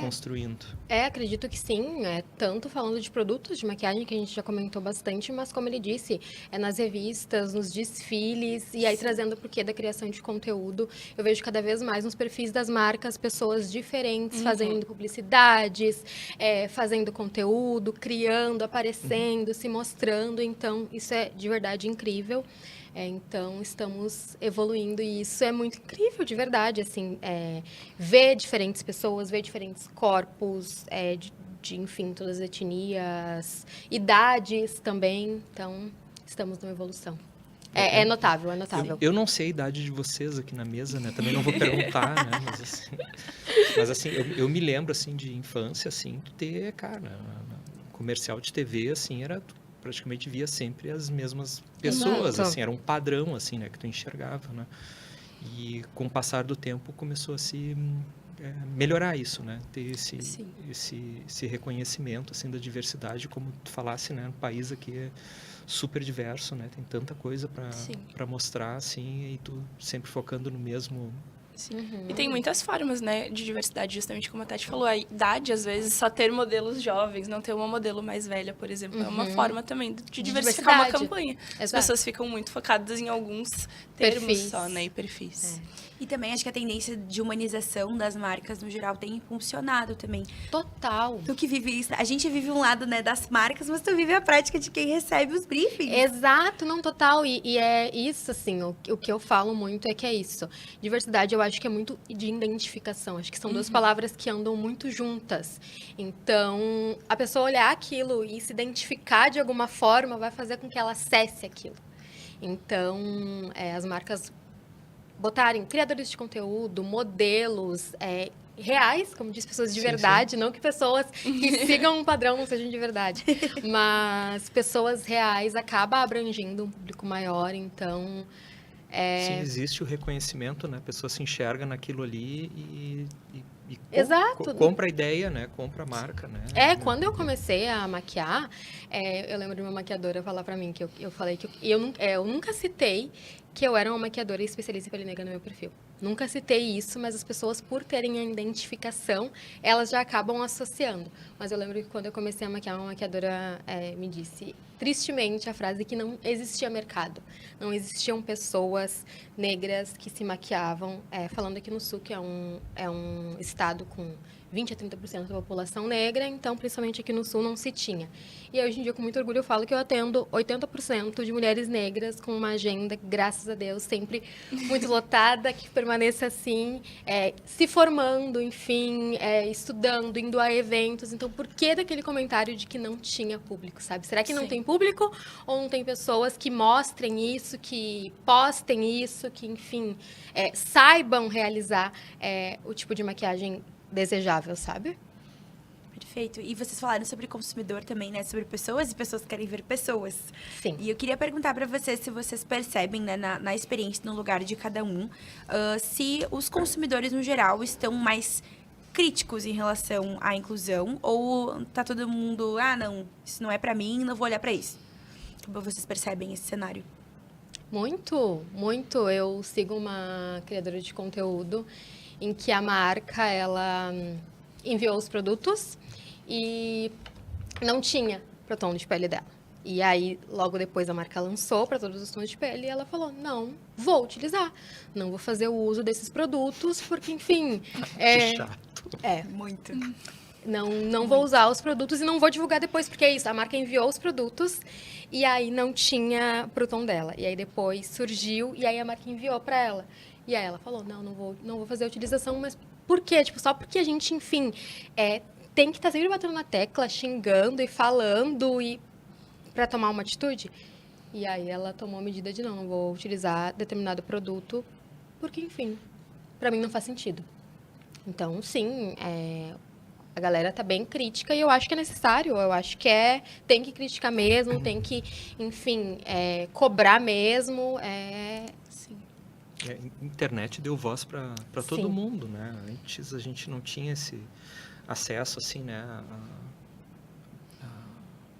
construindo. Acredito que sim, tanto falando de produtos de maquiagem, que a gente já comentou bastante, mas como ele disse, nas revistas, nos desfiles, e aí trazendo o porquê da criação de conteúdo, eu vejo cada vez mais nos perfis das marcas, pessoas diferentes fazendo publicidades, fazendo conteúdo, criando, aparecendo, se mostrando, então isso é de verdade incrível. Então, estamos evoluindo e isso é muito incrível, de verdade, assim, ver diferentes pessoas, ver diferentes corpos, enfim, todas as etnias, idades também, então, estamos numa evolução. É notável, é notável. Eu não sei a idade de vocês aqui na mesa, né? Também não vou perguntar, né? Mas assim, eu me lembro, assim, de infância, assim, de ter, cara, comercial de TV, assim, praticamente via sempre as mesmas pessoas, assim, era um padrão, assim, né, que tu enxergava, né? E com o passar do tempo começou a se melhorar isso, né? Ter esse reconhecimento, assim, da diversidade, como tu falasse, né? Um país aqui é super diverso, né? Tem tanta coisa para mostrar, assim, e tu sempre focando no mesmo. E tem muitas formas, né, de diversidade, justamente como a Tati falou. A idade, às vezes, só ter modelos jovens, não ter uma modelo mais velha, por exemplo, é uma forma também de diversificar uma campanha. Exato. As pessoas ficam muito focadas em alguns termos só, né, e perfis. E também acho que a tendência de humanização das marcas, no geral, tem funcionado também. Total. Tu que vive isso, a gente vive um lado, né, das marcas, mas tu vive a prática de quem recebe os briefings. Exato, não, total. E é isso, assim, o que eu falo muito é que é isso. Diversidade, eu acho que é muito de identificação. Acho que são duas palavras que andam muito juntas. Então, a pessoa olhar aquilo e se identificar de alguma forma vai fazer com que ela acesse aquilo. Então, as marcas botarem criadores de conteúdo, modelos reais, como diz, pessoas de verdade, não que pessoas que sigam um padrão não sejam de verdade, mas pessoas reais acaba abrangindo um público maior, então... Sim, existe o reconhecimento, né? A pessoa se enxerga naquilo ali e Exato. Compra a ideia, né? Compra a marca, né? Quando eu comecei a maquiar, eu lembro de uma maquiadora falar pra mim que eu falei que eu nunca citei que eu era uma maquiadora especialista em pele negra no meu perfil. Nunca citei isso, mas as pessoas, por terem a identificação, elas já acabam associando. Mas eu lembro que quando eu comecei a maquiar, uma maquiadora me disse, tristemente, a frase que não existia mercado. Não existiam pessoas negras que se maquiavam. Falando aqui no Sul, que é um estado com 20% a 30% da população negra, então, principalmente aqui no Sul, não se tinha. E hoje em dia, com muito orgulho, eu falo que eu atendo 80% de mulheres negras com uma agenda, graças a Deus, sempre muito lotada, que permaneça assim, se formando, enfim, estudando, indo a eventos. Então, por que daquele comentário de que não tinha público, sabe? Será que não tem público? Ou não tem pessoas que mostrem isso, que postem isso, que, enfim, saibam realizar o tipo de maquiagem desejável, sabe? Perfeito. E vocês falaram sobre consumidor também, né? Sobre pessoas e pessoas querem ver pessoas. Sim. E eu queria perguntar para vocês se vocês percebem, né, na experiência, no lugar de cada um, se os consumidores, no geral, estão mais críticos em relação à inclusão ou tá todo mundo, não, isso não é para mim, não vou olhar para isso. Como vocês percebem esse cenário? Muito, muito. Eu sigo uma criadora de conteúdo em que a marca, ela enviou os produtos e não tinha pro tom de pele dela. E aí, logo depois, a marca lançou para todos os tons de pele e ela falou, não vou utilizar, não vou fazer o uso desses produtos, porque, enfim... Que chato. Muito. Não vou usar os produtos e não vou divulgar depois, porque é isso, a marca enviou os produtos e aí não tinha pro tom dela. E aí depois surgiu e aí a marca enviou para ela. E aí ela falou, não vou fazer a utilização, mas por quê? Tipo, só porque a gente, enfim, tem que estar sempre batendo na tecla, xingando e falando e para tomar uma atitude. E aí ela tomou a medida de não vou utilizar determinado produto, porque, enfim, para mim não faz sentido. Então, sim, a galera tá bem crítica e eu acho que é necessário, eu acho que tem que criticar mesmo, tem que, enfim, cobrar mesmo, Sim. A internet deu voz para todo Sim. mundo, né? Antes a gente não tinha esse acesso, assim, né?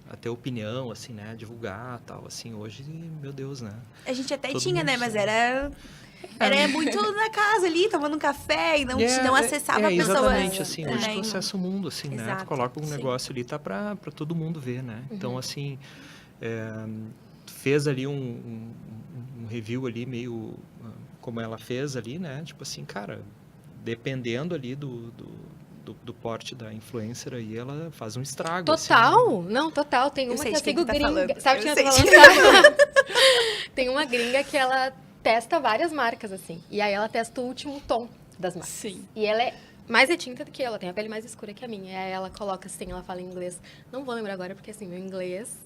A ter opinião, assim, né? Divulgar, tal, assim. Hoje, meu Deus, né? A gente até Todo tinha, mundo né? Mas sabe. era muito na casa ali, tomando um café e não acessava a pessoa. Exatamente, assim, hoje né? tu acessa o mundo, assim, né? Tu Exato, coloca um sim. negócio ali, tá para todo mundo ver, né? Então, assim, tu fez ali um review ali meio como ela fez ali, né? Tipo assim, cara, dependendo ali do porte da influencer aí, ela faz um estrago. assim, né? Total, não, total. Tem Eu uma sei que eu de quem sigo tu tá gringa. falando. Sabe Eu quem eu sei tô de falando? Tem uma gringa que ela testa várias marcas, assim. E aí ela testa o último tom das marcas. Sim. E ela é mais retinta do que eu, ela tem a pele mais escura que a minha. E aí ela coloca assim, ela fala em inglês. Não vou lembrar agora, porque assim, meu inglês...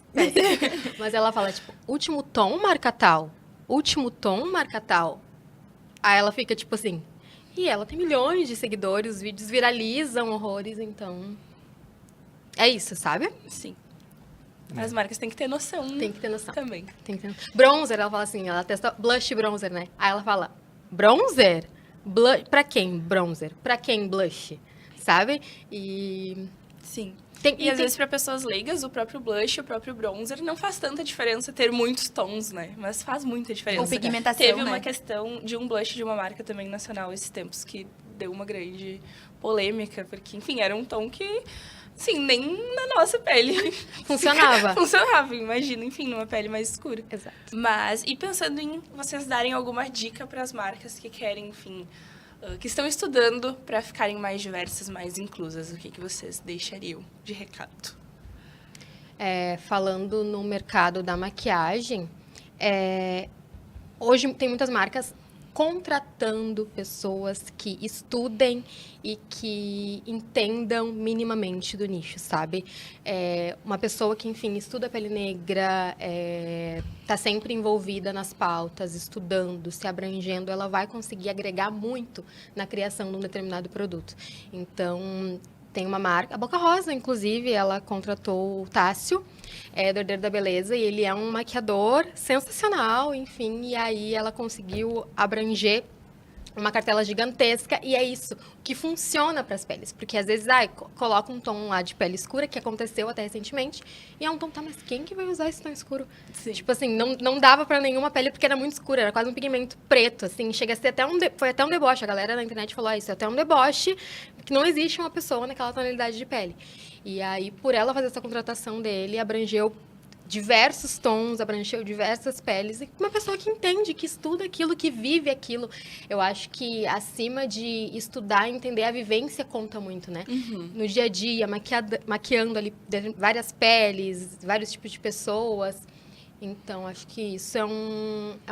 Mas ela fala, tipo, último tom, marca tal. Último tom, marca tal. Aí ela fica, tipo assim... E ela tem milhões de seguidores, os vídeos viralizam horrores, então... É isso, sabe? Sim. As marcas têm que ter noção. Tem que ter noção. Também. Tem que ter... Bronzer, ela fala assim, ela testa blush e bronzer, né? Aí ela fala, bronzer? Pra quem bronzer? Pra quem blush? Sabe? E... Sim. Tem, E às vezes, para pessoas leigas, o próprio blush, o próprio bronzer, não faz tanta diferença ter muitos tons, né? Mas faz muita diferença. Com pigmentação, Teve né? uma questão de um blush de uma marca também nacional esses tempos que deu uma grande polêmica, porque, enfim, era um tom que, assim, nem na nossa pele Funcionava. funcionava, imagina, enfim, numa pele mais escura. Exato. Mas, e pensando em vocês darem alguma dica para as marcas que querem, enfim, que estão estudando para ficarem mais diversas, mais inclusas, o que vocês deixariam de recado? Falando no mercado da maquiagem, hoje tem muitas marcas contratando pessoas que estudem e que entendam minimamente do nicho, sabe? Uma pessoa que, enfim, estuda pele negra, está sempre envolvida nas pautas, estudando, se abrangendo, ela vai conseguir agregar muito na criação de um determinado produto. Então, tem uma marca, a Boca Rosa, inclusive, ela contratou o Tássio, do Herdeiro da Beleza, e ele é um maquiador sensacional, enfim, e aí ela conseguiu abranger uma cartela gigantesca, e é isso que funciona para as peles, porque às vezes, coloca um tom lá de pele escura, que aconteceu até recentemente, e é um tom, tá, mas quem que vai usar esse tom escuro? Sim. Tipo assim, não dava para nenhuma pele, porque era muito escura, era quase um pigmento preto, assim, chega a ser foi até um deboche, a galera na internet falou, isso é até um deboche, que não existe uma pessoa naquela tonalidade de pele. E aí, por ela fazer essa contratação dele, abrangeu diversos tons, abrangeu diversas peles, e uma pessoa que entende, que estuda aquilo, que vive aquilo. Eu acho que acima de estudar, entender a vivência conta muito, né? Uhum. No dia a dia, maquiando ali várias peles, vários tipos de pessoas. Então, acho que isso é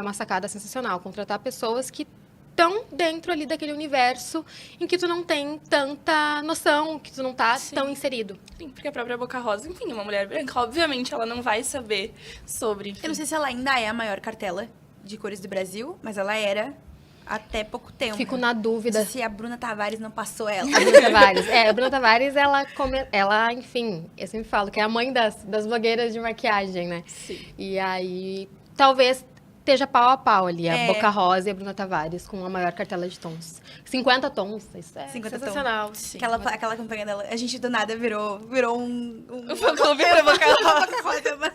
uma sacada sensacional, contratar pessoas que estão dentro ali daquele universo em que tu não tem tanta noção, que tu não tá Sim. tão inserido. Sim, porque a própria Boca Rosa, enfim, é uma mulher branca. Obviamente, ela não vai saber sobre... Enfim. Eu não sei se ela ainda é a maior cartela de cores do Brasil, mas ela era até pouco tempo. Fico na dúvida. Se a Bruna Tavares não passou ela. A Bruna Tavares. A Bruna Tavares, ela, enfim, eu sempre falo que é a mãe das blogueiras de maquiagem, né? Sim. E aí, talvez esteja pau a pau ali, a É. Boca Rosa e a Bruna Tavares, com a maior cartela de tons. 50 tons, isso é 50 sensacional. Sim. Aquela campanha dela, a gente do nada virou um O fã-clube da Boca Rosa. Boca Rosa, mas-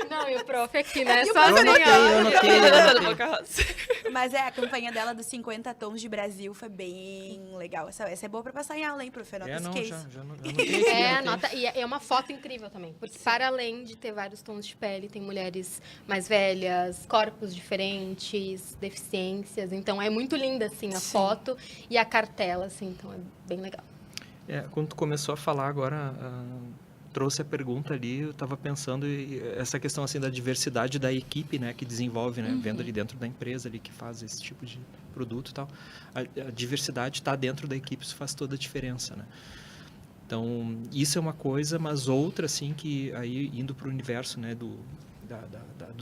Não, e o prof aqui, né? E o Só prof assim, aqui, ó. eu anotei. Boca Rosa. Mas a campanha dela dos 50 tons de Brasil foi bem legal. Essa é boa pra passar em aula, hein, prof? Anota esse Não, case. já anotei aqui. anotei. Nota, e é uma foto incrível também, porque para além de ter vários tons de pele, tem mulheres mais velhas, corpos diferentes, deficiências, então é muito linda, assim, a Sim. foto e a cartela, assim, então é bem legal. Quando tu começou a falar agora, trouxe a pergunta ali, eu estava pensando essa questão assim da diversidade da equipe, né, que desenvolve, né, vendo ali dentro da empresa ali que faz esse tipo de produto e tal. A diversidade está dentro da equipe, isso faz toda a diferença, né? Então, isso é uma coisa, mas outra, assim, que aí indo para o universo, né, do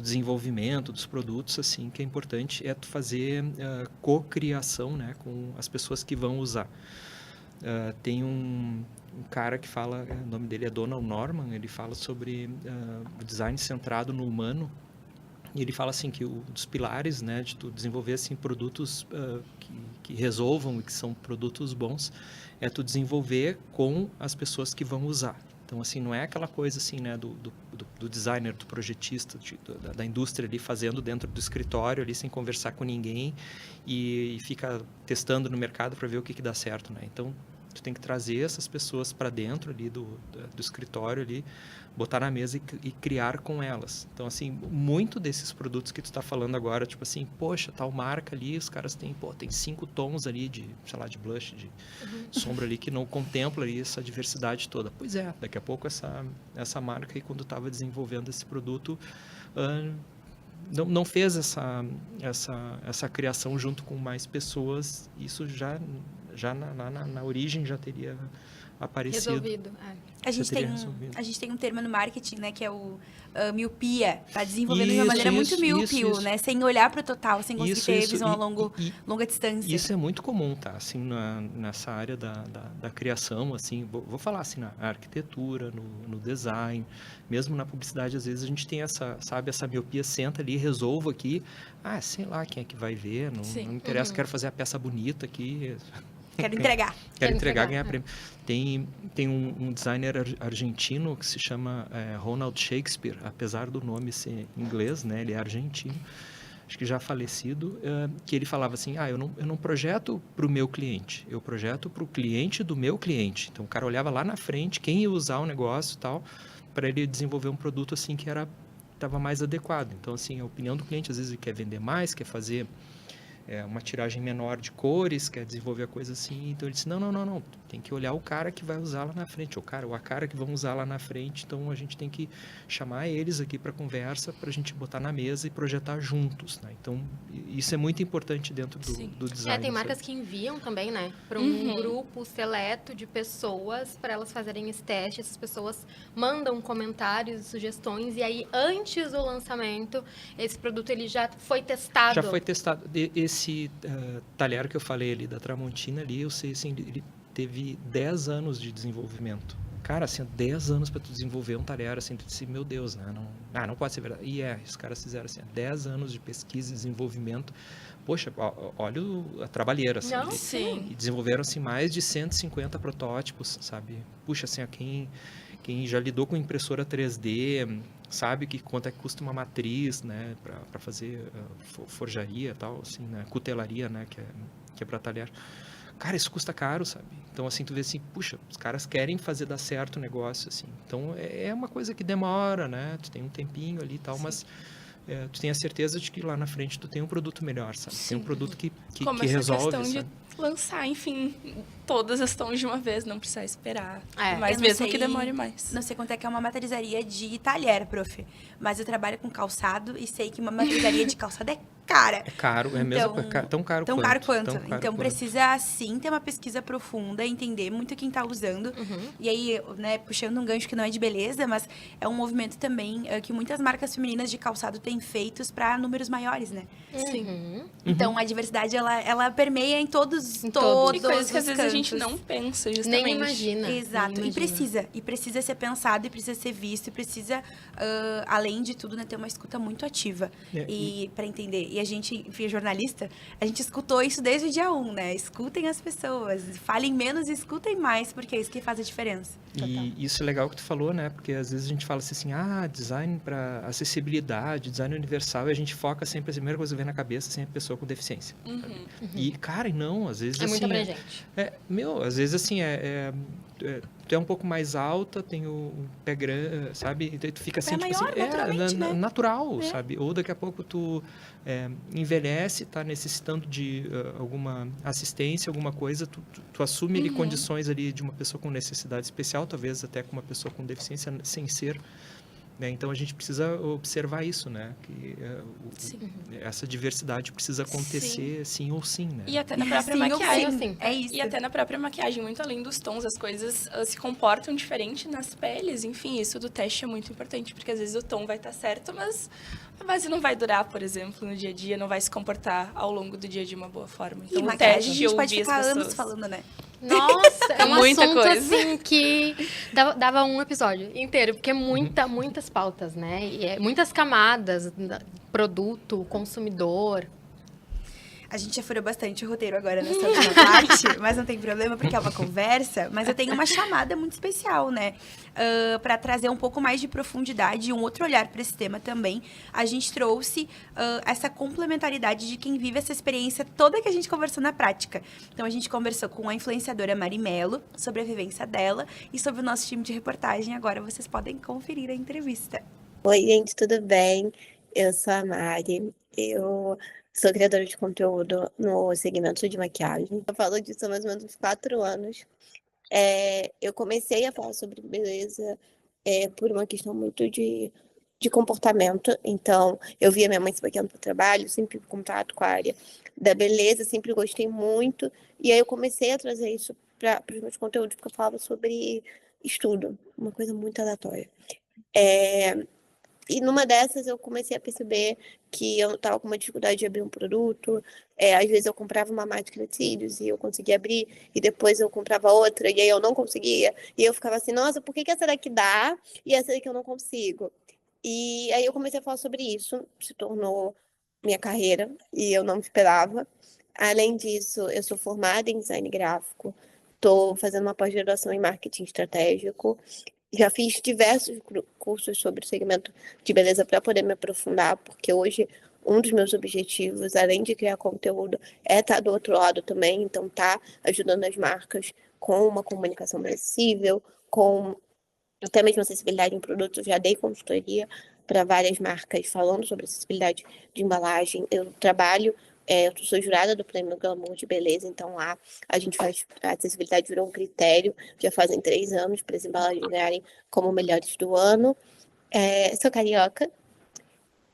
desenvolvimento dos produtos, assim, que é importante é tu fazer cocriação, né, com as pessoas que vão usar. Tem um cara que fala, o nome dele é Donald Norman, ele fala sobre o design centrado no humano, e ele fala assim que um dos pilares, né, de tu desenvolver assim produtos que resolvam e que são produtos bons, é tu desenvolver com as pessoas que vão usar. Então, assim, não é aquela coisa assim, né, do designer, do projetista, da indústria ali fazendo dentro do escritório ali sem conversar com ninguém e fica testando no mercado para ver o que dá certo, né? Então, tu tem que trazer essas pessoas para dentro ali do escritório ali, botar na mesa e criar com elas. Então, assim, muito desses produtos que tu está falando agora, tipo assim, poxa, tal marca ali, os caras têm 5 tons ali de, sei lá, de blush, de sombra ali, que não contempla ali essa diversidade toda. Pois é, daqui a pouco essa marca aí, quando estava desenvolvendo esse produto, não fez essa criação junto com mais pessoas, isso já na origem já teria aparecido. Resolvido. A gente tem um termo no marketing, né, que é o miopia. Tá desenvolvendo de uma maneira muito míope, né, sem olhar para o total, sem conseguir ter visão a longa distância. Isso é muito comum, tá? Assim, nessa área da criação, assim, vou falar assim, na arquitetura, no design, mesmo na publicidade, às vezes a gente tem essa miopia, senta ali, resolvo aqui, sei lá quem é que vai ver, não me interessa, quero fazer a peça bonita aqui. Quero entregar. Quero entregar, ganhar prêmio. Tem um designer argentino que se chama Ronald Shakespeare, apesar do nome ser inglês, né? Ele é argentino, acho que já falecido, que ele falava assim, eu não projeto para o meu cliente, eu projeto para o cliente do meu cliente. Então, o cara olhava lá na frente, quem ia usar o negócio e tal, para ele desenvolver um produto assim que estava mais adequado. Então, assim, a opinião do cliente, às vezes ele quer vender mais, quer fazer uma tiragem menor de cores, quer desenvolver a coisa assim. Então ele disse, não, tem que olhar o cara que vai usar lá na frente, ou a cara que vão usar lá na frente, então a gente tem que chamar eles aqui para conversa, para a gente botar na mesa e projetar juntos, né? Então isso é muito importante dentro do design. Tem marcas que enviam também, né, para um grupo seleto de pessoas para elas fazerem esse teste. Essas pessoas mandam comentários, sugestões, e aí antes do lançamento esse produto ele já foi testado. Já foi testado. Esse talher que eu falei ali da Tramontina ali, eu sei assim, ele teve 10 anos de desenvolvimento. Cara, assim, 10 anos para tu desenvolver um talher, assim, tu disse, meu Deus, né? Não pode ser verdade. E os caras fizeram assim, 10 anos de pesquisa e desenvolvimento. Poxa, olha a trabalheira, assim. E desenvolveram, assim, mais de 150 protótipos, sabe? Puxa, assim, quem já lidou com impressora 3D, sabe quanto é que custa uma matriz, né, para fazer forjaria e tal, assim, né, cutelaria, né, que é para talher. Cara, isso custa caro, sabe? Então, assim, tu vê assim, puxa, os caras querem fazer dar certo o negócio, assim. Então, é uma coisa que demora, né? Tu tem um tempinho ali e tal, mas tu tem a certeza de que lá na frente tu tem um produto melhor, sabe? Tem um produto que resolve, questão sabe? de lançar, enfim, todas as tons de uma vez, não precisar esperar. Mas eu mesmo que demore mais. Não sei quanto é que é uma matrizaria de talher, prof. Mas eu trabalho com calçado e sei que uma matrizaria de calçado é cara. É caro, é mesmo, tão caro quanto. Então, precisa, sim, ter uma pesquisa profunda, entender muito quem está usando. E aí, né, puxando um gancho que não é de beleza, mas é um movimento também que muitas marcas femininas de calçado têm feitos para números maiores, né? Sim. Então, a diversidade, ela permeia em todos E coisas os que às vezes a gente cantos. não pensa, justamente. Nem imagina. Exato. E precisa ser pensado, e precisa ser visto, e precisa, além de tudo, né, ter uma escuta muito ativa. Para entender. E a gente, enfim, jornalista, a gente escutou isso desde o dia 1, né? Escutem as pessoas. Falem menos e escutem mais, porque é isso que faz a diferença. E isso é legal que tu falou, né? Porque às vezes a gente fala assim, design para acessibilidade, design universal, e a gente foca sempre, a primeira coisa que vem na cabeça, sempre a pessoa com deficiência. E, cara, não, às vezes É muito assim... abrangente. Às vezes assim, tu é um pouco mais alta, tem o pé grande, sabe? E daí tu fica assim, Pé tipo maior, assim, naturalmente, né? natural, sabe? Ou daqui a pouco tu envelhece, tá necessitando de alguma assistência, alguma coisa, tu assume ali condições ali de uma pessoa com necessidade especial, talvez até com uma pessoa com deficiência sem ser, né? Então a gente precisa observar isso, né? Que essa diversidade precisa acontecer sim ou sim, né? E até na própria Sim ou maquiagem. sim, é isso. E até na própria maquiagem, muito além dos tons, as coisas se comportam diferente nas peles. Enfim, isso do teste é muito importante, porque às vezes o tom vai estar certo, mas a base não vai durar, por exemplo, no dia a dia, não vai se comportar ao longo do dia de uma boa forma. E Então, o maquiagem, teste, a gente pode ouvir as ficar anos pessoas. falando, né? Nossa, é um Muita assunto coisa. assim que dava um episódio inteiro, porque é muitas pautas, né? E muitas camadas, produto, consumidor. A gente já furou bastante o roteiro agora nessa última parte, mas não tem problema, porque é uma conversa. Mas eu tenho uma chamada muito especial, né? Para trazer um pouco mais de profundidade e um outro olhar para esse tema também. A gente trouxe essa complementaridade de quem vive essa experiência toda que a gente conversou na prática. Então, a gente conversou com a influenciadora Mari Mello sobre a vivência dela e sobre o nosso time de reportagem. Agora vocês podem conferir a entrevista. Oi, gente, tudo bem? Eu sou a Mari, eu sou criadora de conteúdo no segmento de maquiagem. Eu falo disso há mais ou menos uns 4 anos. Eu comecei a falar sobre beleza por uma questão muito de comportamento. Então, eu via minha mãe se maquiando para o trabalho, sempre tive contato com a área da beleza, sempre gostei muito. E aí eu comecei a trazer isso para os meus conteúdos, porque eu falava sobre estudo, uma coisa muito aleatória. E numa dessas eu comecei a perceber que eu estava com uma dificuldade de abrir um produto. Às vezes eu comprava uma máscara de cílios e eu conseguia abrir, e depois eu comprava outra e aí eu não conseguia. E eu ficava assim, nossa, por que essa daqui dá e essa daqui eu não consigo? E aí eu comecei a falar sobre isso, se tornou minha carreira e eu não esperava. Além disso, eu sou formada em design gráfico, estou fazendo uma pós-graduação em marketing estratégico. Já fiz diversos cursos sobre o segmento de beleza para poder me aprofundar, porque hoje um dos meus objetivos, além de criar conteúdo, é estar do outro lado também. Então, tá ajudando as marcas com uma comunicação mais acessível, com até mesmo acessibilidade em produtos. Eu já dei consultoria para várias marcas falando sobre acessibilidade de embalagem. Eu trabalho, eu sou jurada do Prêmio Glamour de Beleza, então lá a gente faz, a acessibilidade virou um critério, já fazem 3 anos para as embalagens ganharem como melhores do ano. Sou carioca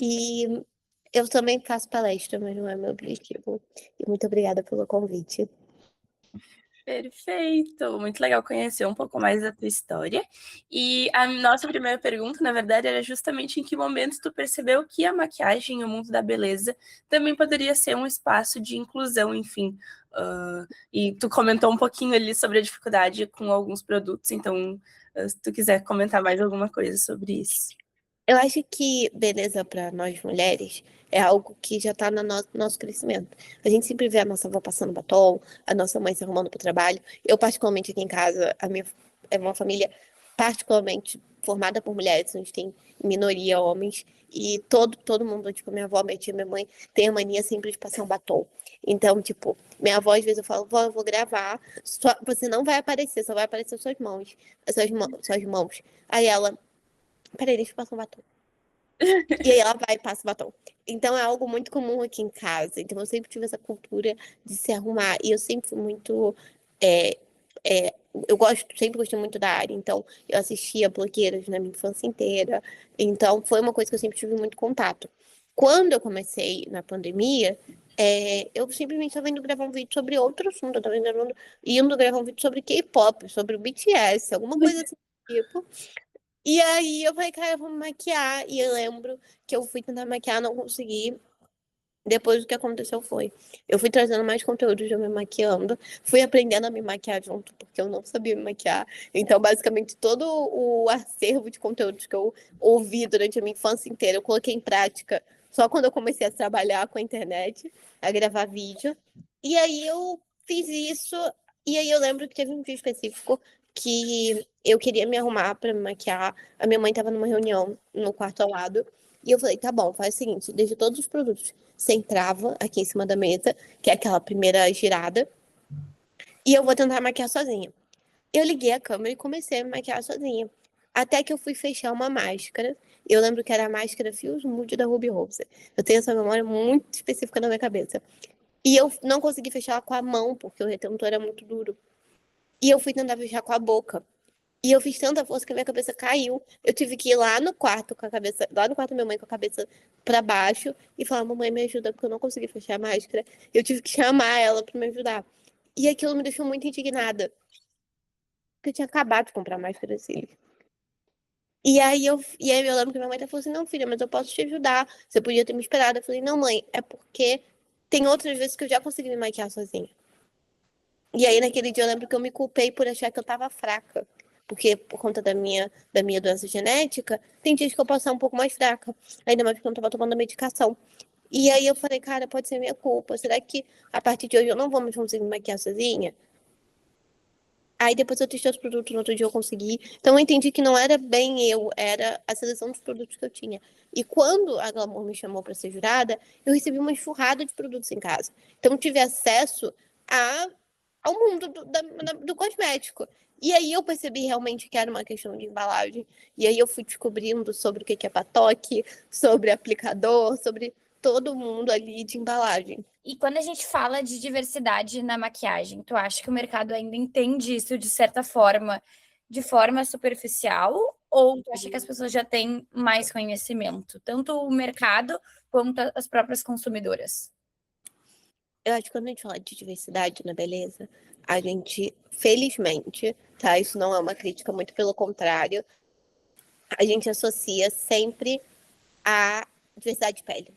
e eu também faço palestra, mas não é meu objetivo. E muito obrigada pelo convite. Perfeito! Muito legal conhecer um pouco mais da tua história. E a nossa primeira pergunta, na verdade, era justamente em que momento tu percebeu que a maquiagem e o mundo da beleza também poderia ser um espaço de inclusão, enfim. E tu comentou um pouquinho ali sobre a dificuldade com alguns produtos, então, se tu quiser comentar mais alguma coisa sobre isso. Eu acho que beleza para nós mulheres é algo que já está no nosso crescimento. A gente sempre vê a nossa avó passando batom, a nossa mãe se arrumando para o trabalho. Eu, particularmente, aqui em casa, a minha é uma família particularmente formada por mulheres, a gente tem minoria homens, e todo mundo, tipo, minha avó, minha tia, minha mãe, tem a mania sempre de passar um batom. Então, tipo, minha avó, às vezes eu falo, vó, eu vou gravar, você não vai aparecer, só vai aparecer suas mãos, suas mãos. Aí ela, peraí, deixa eu passar um batom. E aí ela vai e passa o batom. Então é algo muito comum aqui em casa. Então eu sempre tive essa cultura de se arrumar. E eu sempre fui muito. Eu sempre gostei muito da área. Então eu assistia blogueiras na minha infância inteira. Então foi uma coisa que eu sempre tive muito contato. Quando eu comecei na pandemia, eu simplesmente estava indo gravar um vídeo sobre outro assunto. Eu estava indo gravar um vídeo sobre K-pop, sobre o BTS, alguma coisa assim do tipo. E aí eu falei, cara, eu vou me maquiar. E eu lembro que eu fui tentar maquiar, não consegui. Depois o que aconteceu foi, eu fui trazendo mais conteúdo de eu me maquiando, fui aprendendo a me maquiar junto, porque eu não sabia me maquiar. Então, basicamente, todo o acervo de conteúdos que eu ouvi durante a minha infância inteira, eu coloquei em prática só quando eu comecei a trabalhar com a internet, a gravar vídeo. E aí eu fiz isso, e aí eu lembro que teve um dia específico que eu queria me arrumar pra me maquiar. A minha mãe tava numa reunião no quarto ao lado. E eu falei, tá bom, faz o seguinte, deixa todos os produtos sem trava aqui em cima da mesa, que é aquela primeira girada, e eu vou tentar maquiar sozinha. Eu liguei a câmera e comecei a me maquiar sozinha. Até que eu fui fechar uma máscara. Eu lembro que era a máscara Fuse Nude da Ruby Rose. Eu tenho essa memória muito específica na minha cabeça. E eu não consegui fechar ela com a mão, porque o retentor era muito duro. E eu fui tentar fechar com a boca. E eu fiz tanta força que a minha cabeça caiu. Eu tive que ir lá no quarto com a cabeça, lá no quarto da minha mãe com a cabeça pra baixo e falar: mamãe, me ajuda, porque eu não consegui fechar a máscara. Eu tive que chamar ela pra me ajudar. E aquilo me deixou muito indignada. Porque eu tinha acabado de comprar máscara de cílios. E aí eu lembro que minha mãe até falou assim: não, filha, mas eu posso te ajudar. Você podia ter me esperado. Eu falei: não, mãe, é porque tem outras vezes que eu já consegui me maquiar sozinha. E aí, naquele dia, eu lembro que eu me culpei por achar que eu tava fraca. Porque, por conta da minha doença genética, tem dias que eu posso estar um pouco mais fraca. Ainda mais porque eu não tava tomando a medicação. E aí eu falei, cara, pode ser minha culpa. Será que a partir de hoje eu não vou mais conseguir me maquiar sozinha? Aí depois eu testei os produtos, no outro dia eu consegui. Então eu entendi que não era bem eu, era a seleção dos produtos que eu tinha. E quando a Glamour me chamou para ser jurada, eu recebi uma enxurrada de produtos em casa. Então eu tive acesso a, ao mundo do cosmético. E aí eu percebi realmente que era uma questão de embalagem. E aí eu fui descobrindo sobre o que é Patoque, sobre aplicador, sobre todo mundo ali de embalagem. E quando a gente fala de diversidade na maquiagem, tu acha que o mercado ainda entende isso de certa forma, de forma superficial? Ou tu acha que as pessoas já têm mais conhecimento? Tanto o mercado quanto as próprias consumidoras? Eu acho que quando a gente fala de diversidade na beleza, a gente, felizmente, tá? Isso não é uma crítica, muito pelo contrário, a gente associa sempre a diversidade de pele.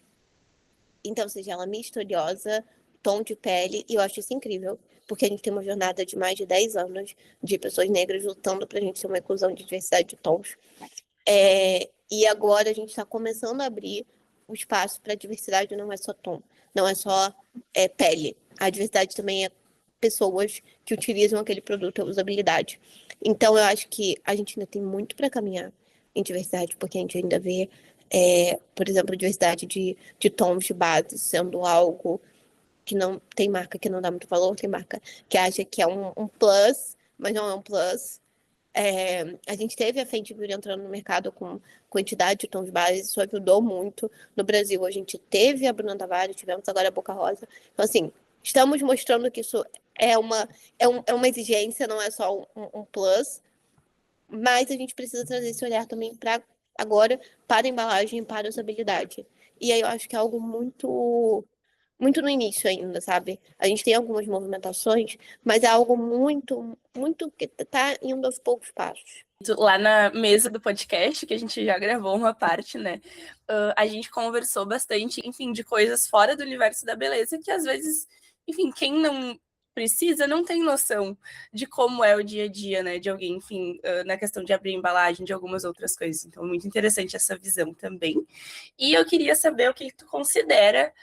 Então, seja ela mista, oleosa, tom de pele, e eu acho isso incrível, porque a gente tem uma jornada de mais de 10 anos de pessoas negras lutando pra gente ter uma inclusão de diversidade de tons. E agora a gente está começando a abrir o espaço para a diversidade, não é só tom, não é só pele. A diversidade também é pessoas que utilizam aquele produto, a usabilidade. Então, eu acho que a gente ainda tem muito para caminhar em diversidade, porque a gente ainda vê, por exemplo, diversidade de tons de base sendo algo que não tem marca que não dá muito valor, tem marca que acha que é um plus, mas não é um plus. A gente teve a Fenty Beauty entrando no mercado com quantidade de tons de base, isso ajudou muito. No Brasil, a gente teve a Bruna Tavares, tivemos agora a Boca Rosa. Então, assim, estamos mostrando que isso é uma exigência, não é só um plus, mas a gente precisa trazer esse olhar também para agora, para a embalagem, para a usabilidade. E aí eu acho que é algo muito, muito no início ainda, sabe? A gente tem algumas movimentações, mas é algo muito, muito que tá indo aos poucos passos. Lá na mesa do podcast, que a gente já gravou uma parte, né? A gente conversou bastante, enfim, de coisas fora do universo da beleza, que às vezes, enfim, quem não precisa não tem noção de como é o dia a dia, né? De alguém, enfim, na questão de abrir embalagem, de algumas outras coisas. Então, muito interessante essa visão também. E eu queria saber o que tu considera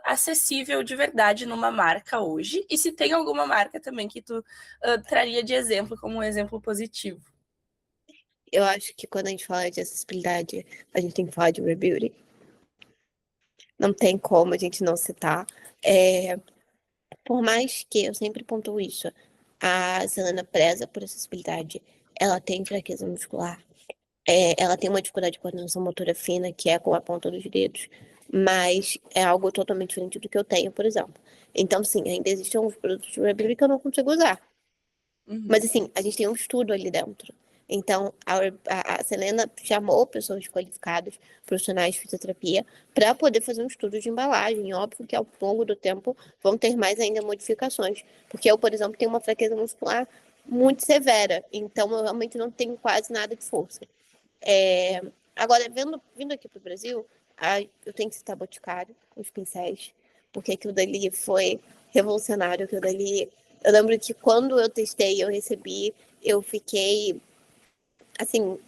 acessível de verdade numa marca hoje, e se tem alguma marca também que tu traria de exemplo, como um exemplo positivo. Eu acho que quando a gente fala de acessibilidade, a gente tem que falar de Rebeauty. Não tem como a gente não citar. Por mais que eu sempre pontuo isso, a Selena preza por acessibilidade. Ela tem fraqueza muscular. Ela tem uma dificuldade de coordenação motora fina, que é com a ponta dos dedos. Mas é algo totalmente diferente do que eu tenho, por exemplo. Então, sim, ainda existem alguns produtos de Rebeauty que eu não consigo usar. Mas, assim, a gente tem um estudo ali dentro. Então, a Selena chamou pessoas qualificadas, profissionais de fisioterapia, para poder fazer um estudo de embalagem. Óbvio que ao longo do tempo vão ter mais ainda modificações. Porque eu, por exemplo, tenho uma fraqueza muscular muito severa. Então, eu realmente não tenho quase nada de força. Agora, vindo aqui para o Brasil, eu tenho que citar Boticário, os pincéis, porque aquilo dali foi revolucionário. Aquilo dali, eu lembro que quando eu testei, eu recebi, eu fiquei, assim,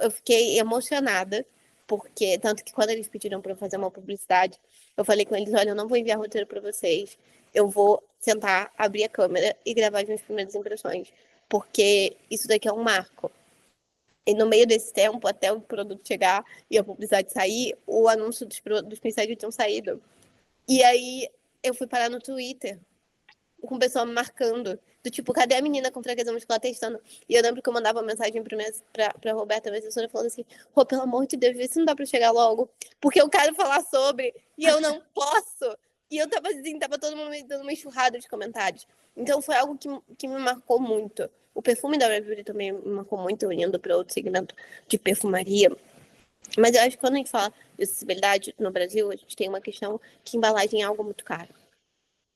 eu fiquei emocionada, porque tanto que quando eles pediram para eu fazer uma publicidade, eu falei com eles: olha, eu não vou enviar roteiro para vocês, eu vou sentar, abrir a câmera e gravar as minhas primeiras impressões. porque isso daqui é um marco. E no meio desse tempo, até o produto chegar e a publicidade sair, o anúncio dos pincéis já tinham saído. E aí eu fui parar no Twitter, com o pessoal me marcando. Do tipo, cadê a menina com fraqueza muscular testando? E eu lembro que eu mandava uma mensagem pra Roberta, minha assessora, falando assim, Rô, pelo amor de Deus, vê se não dá pra chegar logo. Porque eu quero falar sobre, e eu não posso. E eu tava assim, tava todo mundo me dando uma enxurrada de comentários. Então foi algo que me marcou muito. O perfume da Rare Beauty também me marcou muito, indo para outro segmento de perfumaria. Mas eu acho que quando a gente fala de acessibilidade no Brasil, a gente tem uma questão que embalagem é algo muito caro.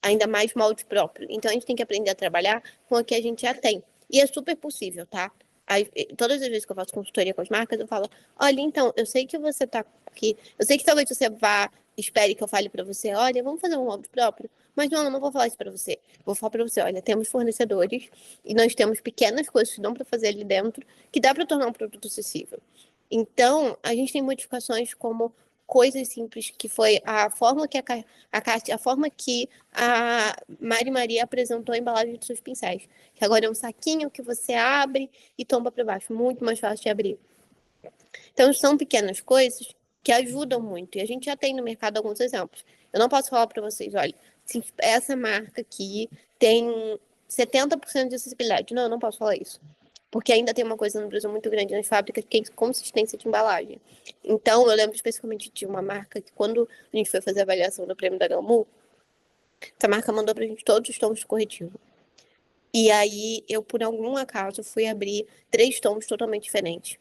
Ainda mais molde próprio. Então a gente tem que aprender a trabalhar com o que a gente já tem. E é super possível, tá? Aí, todas as vezes que eu faço consultoria com as marcas, eu falo, olha, então, eu sei que você tá aqui, eu sei que talvez você espere que eu fale para você, olha, vamos fazer um molde próprio. Mas não, eu não vou falar isso para você. Vou falar para você, olha, temos fornecedores e nós temos pequenas coisas que dão para fazer ali dentro que dá para tornar um produto acessível. Então, a gente tem modificações como coisas simples, que foi a forma que a forma que a Mari Maria apresentou a embalagem dos seus pincéis. Que agora é um saquinho que você abre e tomba para baixo. Muito mais fácil de abrir. Então, são pequenas coisas que ajudam muito. E a gente já tem no mercado alguns exemplos. Eu não posso falar para vocês, olha, essa marca aqui tem 70% de acessibilidade. Não, eu não posso falar isso. Porque ainda tem uma coisa no Brasil muito grande nas fábricas, que é consistência de embalagem. Então, eu lembro especificamente de uma marca que, quando a gente foi fazer a avaliação do prêmio da Gamu, essa marca mandou pra gente todos os tons de corretivo. E aí, eu, por algum acaso, fui abrir 3 tons totalmente diferentes.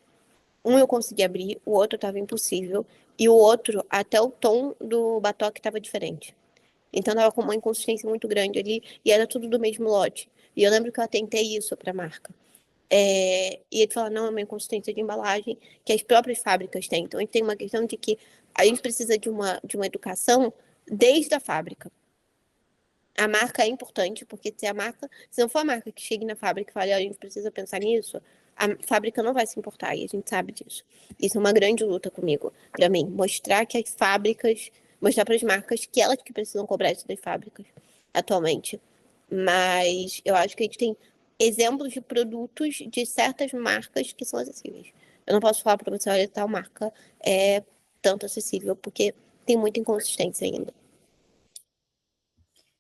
Um eu consegui abrir, o outro estava impossível, e o outro, até o tom do batoque estava diferente. Então, tava com uma inconsistência muito grande ali, e era tudo do mesmo lote. E eu lembro que eu atentei isso para a marca. E ele fala, não, é uma inconsistência de embalagem que as próprias fábricas têm. Então, a gente tem uma questão de que a gente precisa de uma educação desde a fábrica. A marca é importante, porque se não for a marca que chegue na fábrica e fale, a gente precisa pensar nisso, a fábrica não vai se importar, e a gente sabe disso. Isso é uma grande luta comigo, para mim, mostrar que as fábricas, mostrar para as marcas que elas que precisam cobrar isso das fábricas atualmente. Mas eu acho que a gente tem exemplos de produtos de certas marcas que são acessíveis. Eu não posso falar para você, olha, tal marca é tanto acessível, porque tem muita inconsistência ainda.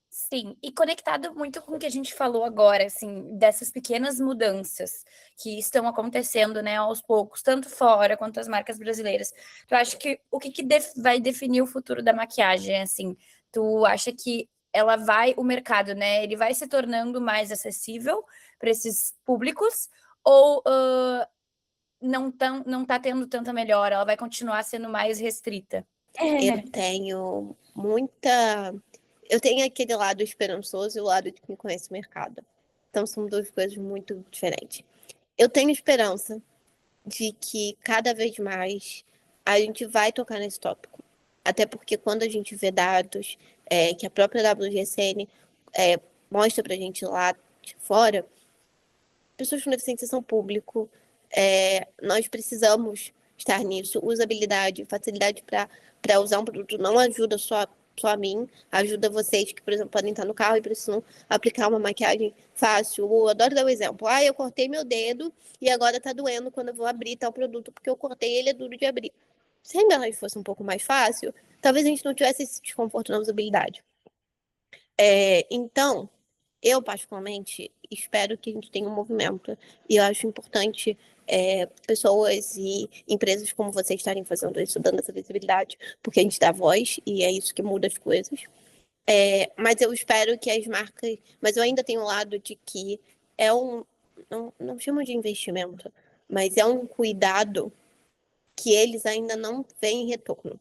Sim, e conectado muito com o que a gente falou agora, assim, dessas pequenas mudanças que estão acontecendo, né, aos poucos, tanto fora quanto as marcas brasileiras. Tu acha que o que vai definir o futuro da maquiagem, assim? Tu acha que o mercado, né, ele vai se tornando mais acessível para esses públicos ou não tá tendo tanta melhora, ela vai continuar sendo mais restrita? Eu tenho aquele lado esperançoso e o lado de quem conhece o mercado. Então, são duas coisas muito diferentes. Eu tenho esperança de que cada vez mais a gente vai tocar nesse tópico. Até porque quando a gente vê dados que a própria WGSN mostra pra gente lá de fora, pessoas com deficiência são público, nós precisamos estar nisso. Usabilidade, facilidade para usar um produto não ajuda só a mim, ajuda vocês que, por exemplo, podem estar no carro e precisam aplicar uma maquiagem fácil. Eu adoro dar o exemplo. Eu cortei meu dedo e agora tá doendo quando eu vou abrir tal produto, porque eu cortei ele é duro de abrir. Se a embalagem fosse um pouco mais fácil, talvez a gente não tivesse esse desconforto na usabilidade. Então, eu, particularmente, espero que a gente tenha um movimento. E eu acho importante pessoas e empresas como vocês estarem fazendo isso, dando essa visibilidade, porque a gente dá voz e é isso que muda as coisas. Mas eu espero que as marcas... Mas eu ainda tenho o lado de que não chamo de investimento, mas é um cuidado que eles ainda não veem retorno.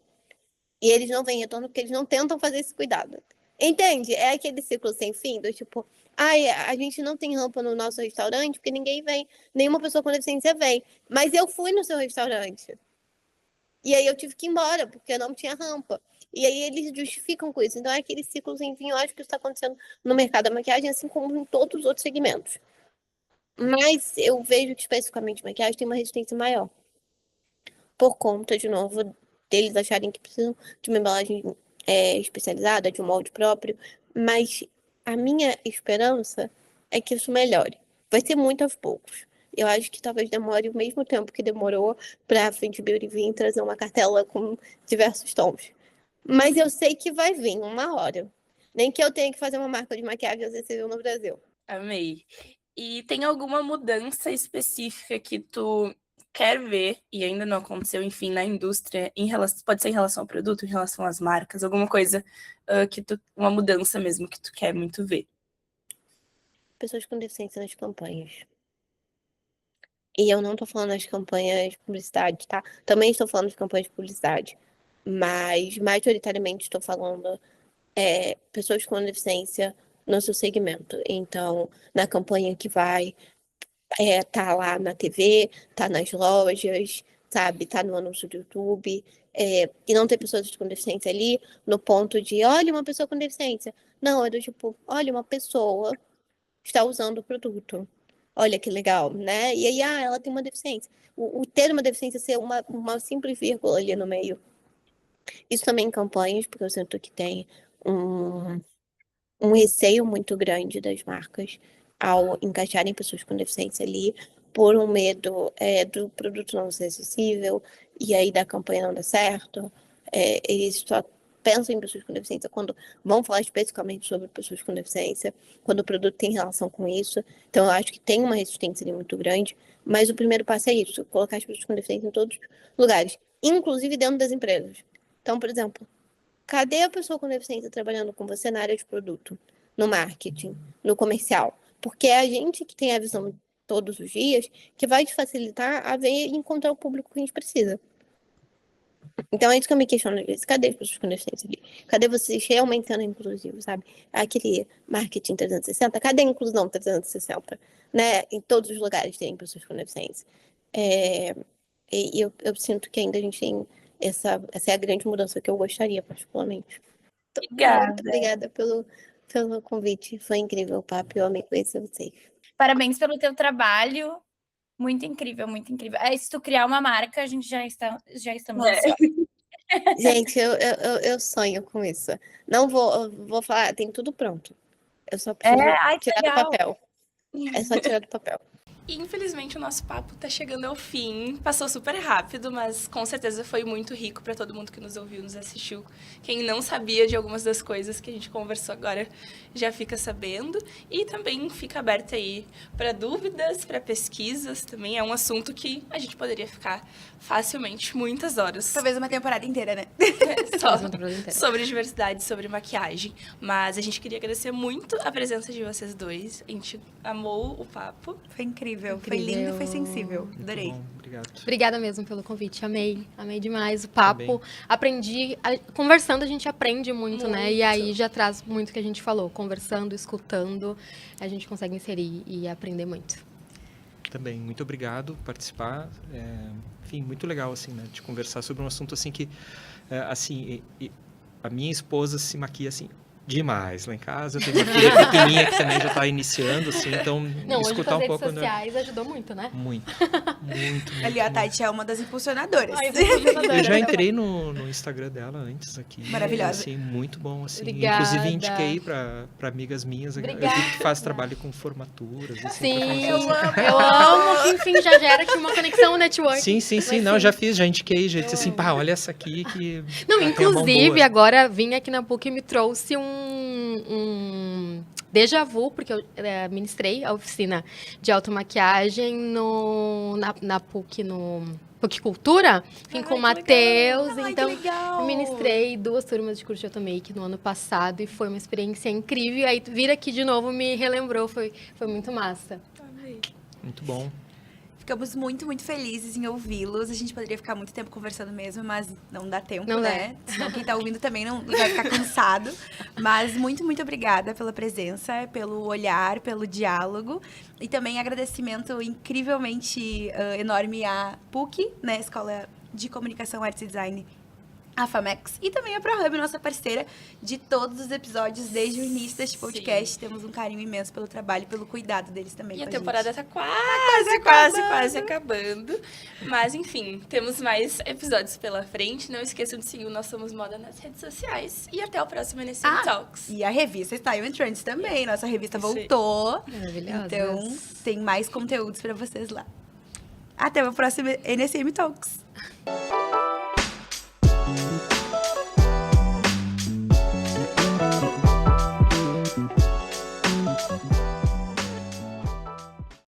E eles não veem retorno porque eles não tentam fazer esse cuidado. Entende? É aquele ciclo sem fim, do tipo, a gente não tem rampa no nosso restaurante porque ninguém vem, nenhuma pessoa com deficiência vem. Mas eu fui no seu restaurante. E aí eu tive que ir embora, porque eu não tinha rampa. E aí eles justificam com isso. Então é aquele ciclo sem fim, eu acho que isso está acontecendo no mercado da maquiagem, assim como em todos os outros segmentos. Mas eu vejo que especificamente maquiagem tem uma resistência maior. Por conta, de novo, deles acharem que precisam de uma embalagem especializada, de um molde próprio, mas a minha esperança é que isso melhore. vai ser muito aos poucos. Eu acho que talvez demore o mesmo tempo que demorou para a Fenty Beauty vir trazer uma cartela com diversos tons. Mas eu sei que vai vir uma hora. Nem que eu tenha que fazer uma marca de maquiagem acessível no Brasil. Amei. E tem alguma mudança específica que tu quer ver e ainda não aconteceu, enfim, na indústria, pode ser em relação ao produto, em relação às marcas, alguma coisa uma mudança mesmo que tu quer muito ver? Pessoas com deficiência nas campanhas. E eu não tô falando das campanhas de publicidade, tá? Também estou falando de campanhas de publicidade. Mas, majoritariamente, estou falando pessoas com deficiência no seu segmento. Então, na campanha que vai tá lá na TV, tá nas lojas, sabe? Tá no anúncio do YouTube. E não ter pessoas com deficiência ali no ponto de, olha, uma pessoa com deficiência. Não, é do tipo, olha, uma pessoa está usando o produto. Olha que legal, né? E aí, ela tem uma deficiência. O ter uma deficiência ser uma simples vírgula ali no meio. Isso também em campanhas, porque eu sinto que tem um receio muito grande das marcas ao encaixarem pessoas com deficiência ali, por um medo do produto não ser acessível, e aí da campanha não dar certo. Eles só pensam em pessoas com deficiência quando vão falar especificamente sobre pessoas com deficiência, quando o produto tem relação com isso. Então, eu acho que tem uma resistência ali muito grande, mas o primeiro passo é isso, colocar as pessoas com deficiência em todos os lugares, inclusive dentro das empresas. Então, por exemplo, cadê a pessoa com deficiência trabalhando com você na área de produto, no marketing, no comercial? Porque é a gente que tem a visão todos os dias que vai te facilitar a ver e encontrar o público que a gente precisa. Então é isso que eu me questiono às vezes. Cadê as pessoas com deficiência ali? Cadê vocês realmente sendo inclusivos, sabe? Aquele marketing 360, cadê a inclusão 360? Né? Em todos os lugares tem pessoas com deficiência. E eu sinto que ainda a gente tem essa é a grande mudança que eu gostaria, particularmente. Obrigada. Muito obrigada pelo convite. Foi incrível o papo. Eu amei conhecer vocês. Parabéns pelo teu trabalho. Muito incrível, muito incrível. Aí, se tu criar uma marca, a gente já estamos ansiosos. Gente, eu sonho com isso. Não vou falar, tem tudo pronto. Eu só preciso Ai, que tirar do legal. papel. É só tirar do papel. E infelizmente o nosso papo tá chegando ao fim. Passou super rápido, mas com certeza foi muito rico para todo mundo que nos ouviu, nos assistiu. Quem não sabia de algumas das coisas que a gente conversou agora já fica sabendo. E também fica aberto aí para dúvidas, para pesquisas. Também é um assunto que a gente poderia ficar facilmente muitas horas. Talvez uma temporada inteira, né? Só sobre diversidade, sobre maquiagem. Mas a gente queria agradecer muito a presença de vocês dois. A gente amou o papo. Foi incrível. Foi lindo, foi sensível. Adorei. Muito bom, obrigado. Obrigada mesmo pelo convite, amei demais o papo. Aprendi, conversando a gente aprende muito, né? E aí já traz muito o que a gente falou, conversando, escutando, a gente consegue inserir e aprender muito. Também, muito obrigado por participar. Enfim, muito legal, assim, né, de conversar sobre um assunto, assim, que, assim, a minha esposa se maquia, assim, demais lá em casa. Eu tenho uma filha pequenininha que também já está iniciando, assim, então Não, hoje escutar as um pouco... redes sociais ajudou muito, né? Muito. Ali, a Tati é uma das impulsionadoras. Eu já entrei no Instagram dela antes aqui. Maravilhosa. Assim, muito bom, assim. Obrigada. Inclusive, indiquei para amigas minhas. Obrigada. Eu vi que faz trabalho com formaturas. Assim, Sim, pra fazer, eu amo que, enfim, já gera aqui uma conexão, um network. Sim. Não, já fiz, já indiquei, já disse assim, pá, olha essa aqui que... Não, tem a mão inclusive, boa. agora vim aqui na PUC e me trouxe um déjà vu, porque eu ministrei a oficina de automaquiagem na PUC, no PUC Cultura, enfim, com o Matheus. Então, eu ministrei 2 turmas de curso de automake no ano passado e foi uma experiência incrível. E aí, vir aqui de novo me relembrou, foi muito massa. Muito bom. Ficamos muito, muito felizes em ouvi-los. A gente poderia ficar muito tempo conversando mesmo, mas não dá tempo, Não né? Senão quem tá ouvindo também não vai ficar cansado. Mas muito, muito obrigada pela presença, pelo olhar, pelo diálogo. E também agradecimento incrivelmente enorme à PUC, né? Escola de Comunicação, Artes e Design a Famex e também a ProHub, nossa parceira de todos os episódios desde o início deste podcast. Temos um carinho imenso pelo trabalho e pelo cuidado deles também. E a com temporada gente. tá quase acabando. Mas, enfim, temos mais episódios pela frente. Não esqueçam de seguir o Nós Somos Moda nas redes sociais. E até o próximo NSM Talks. E a revista Style and Trends também. Nossa revista Isso aí. voltou. Maravilhosa. Então, tem mais conteúdos para vocês lá. Até o próximo NSM Talks.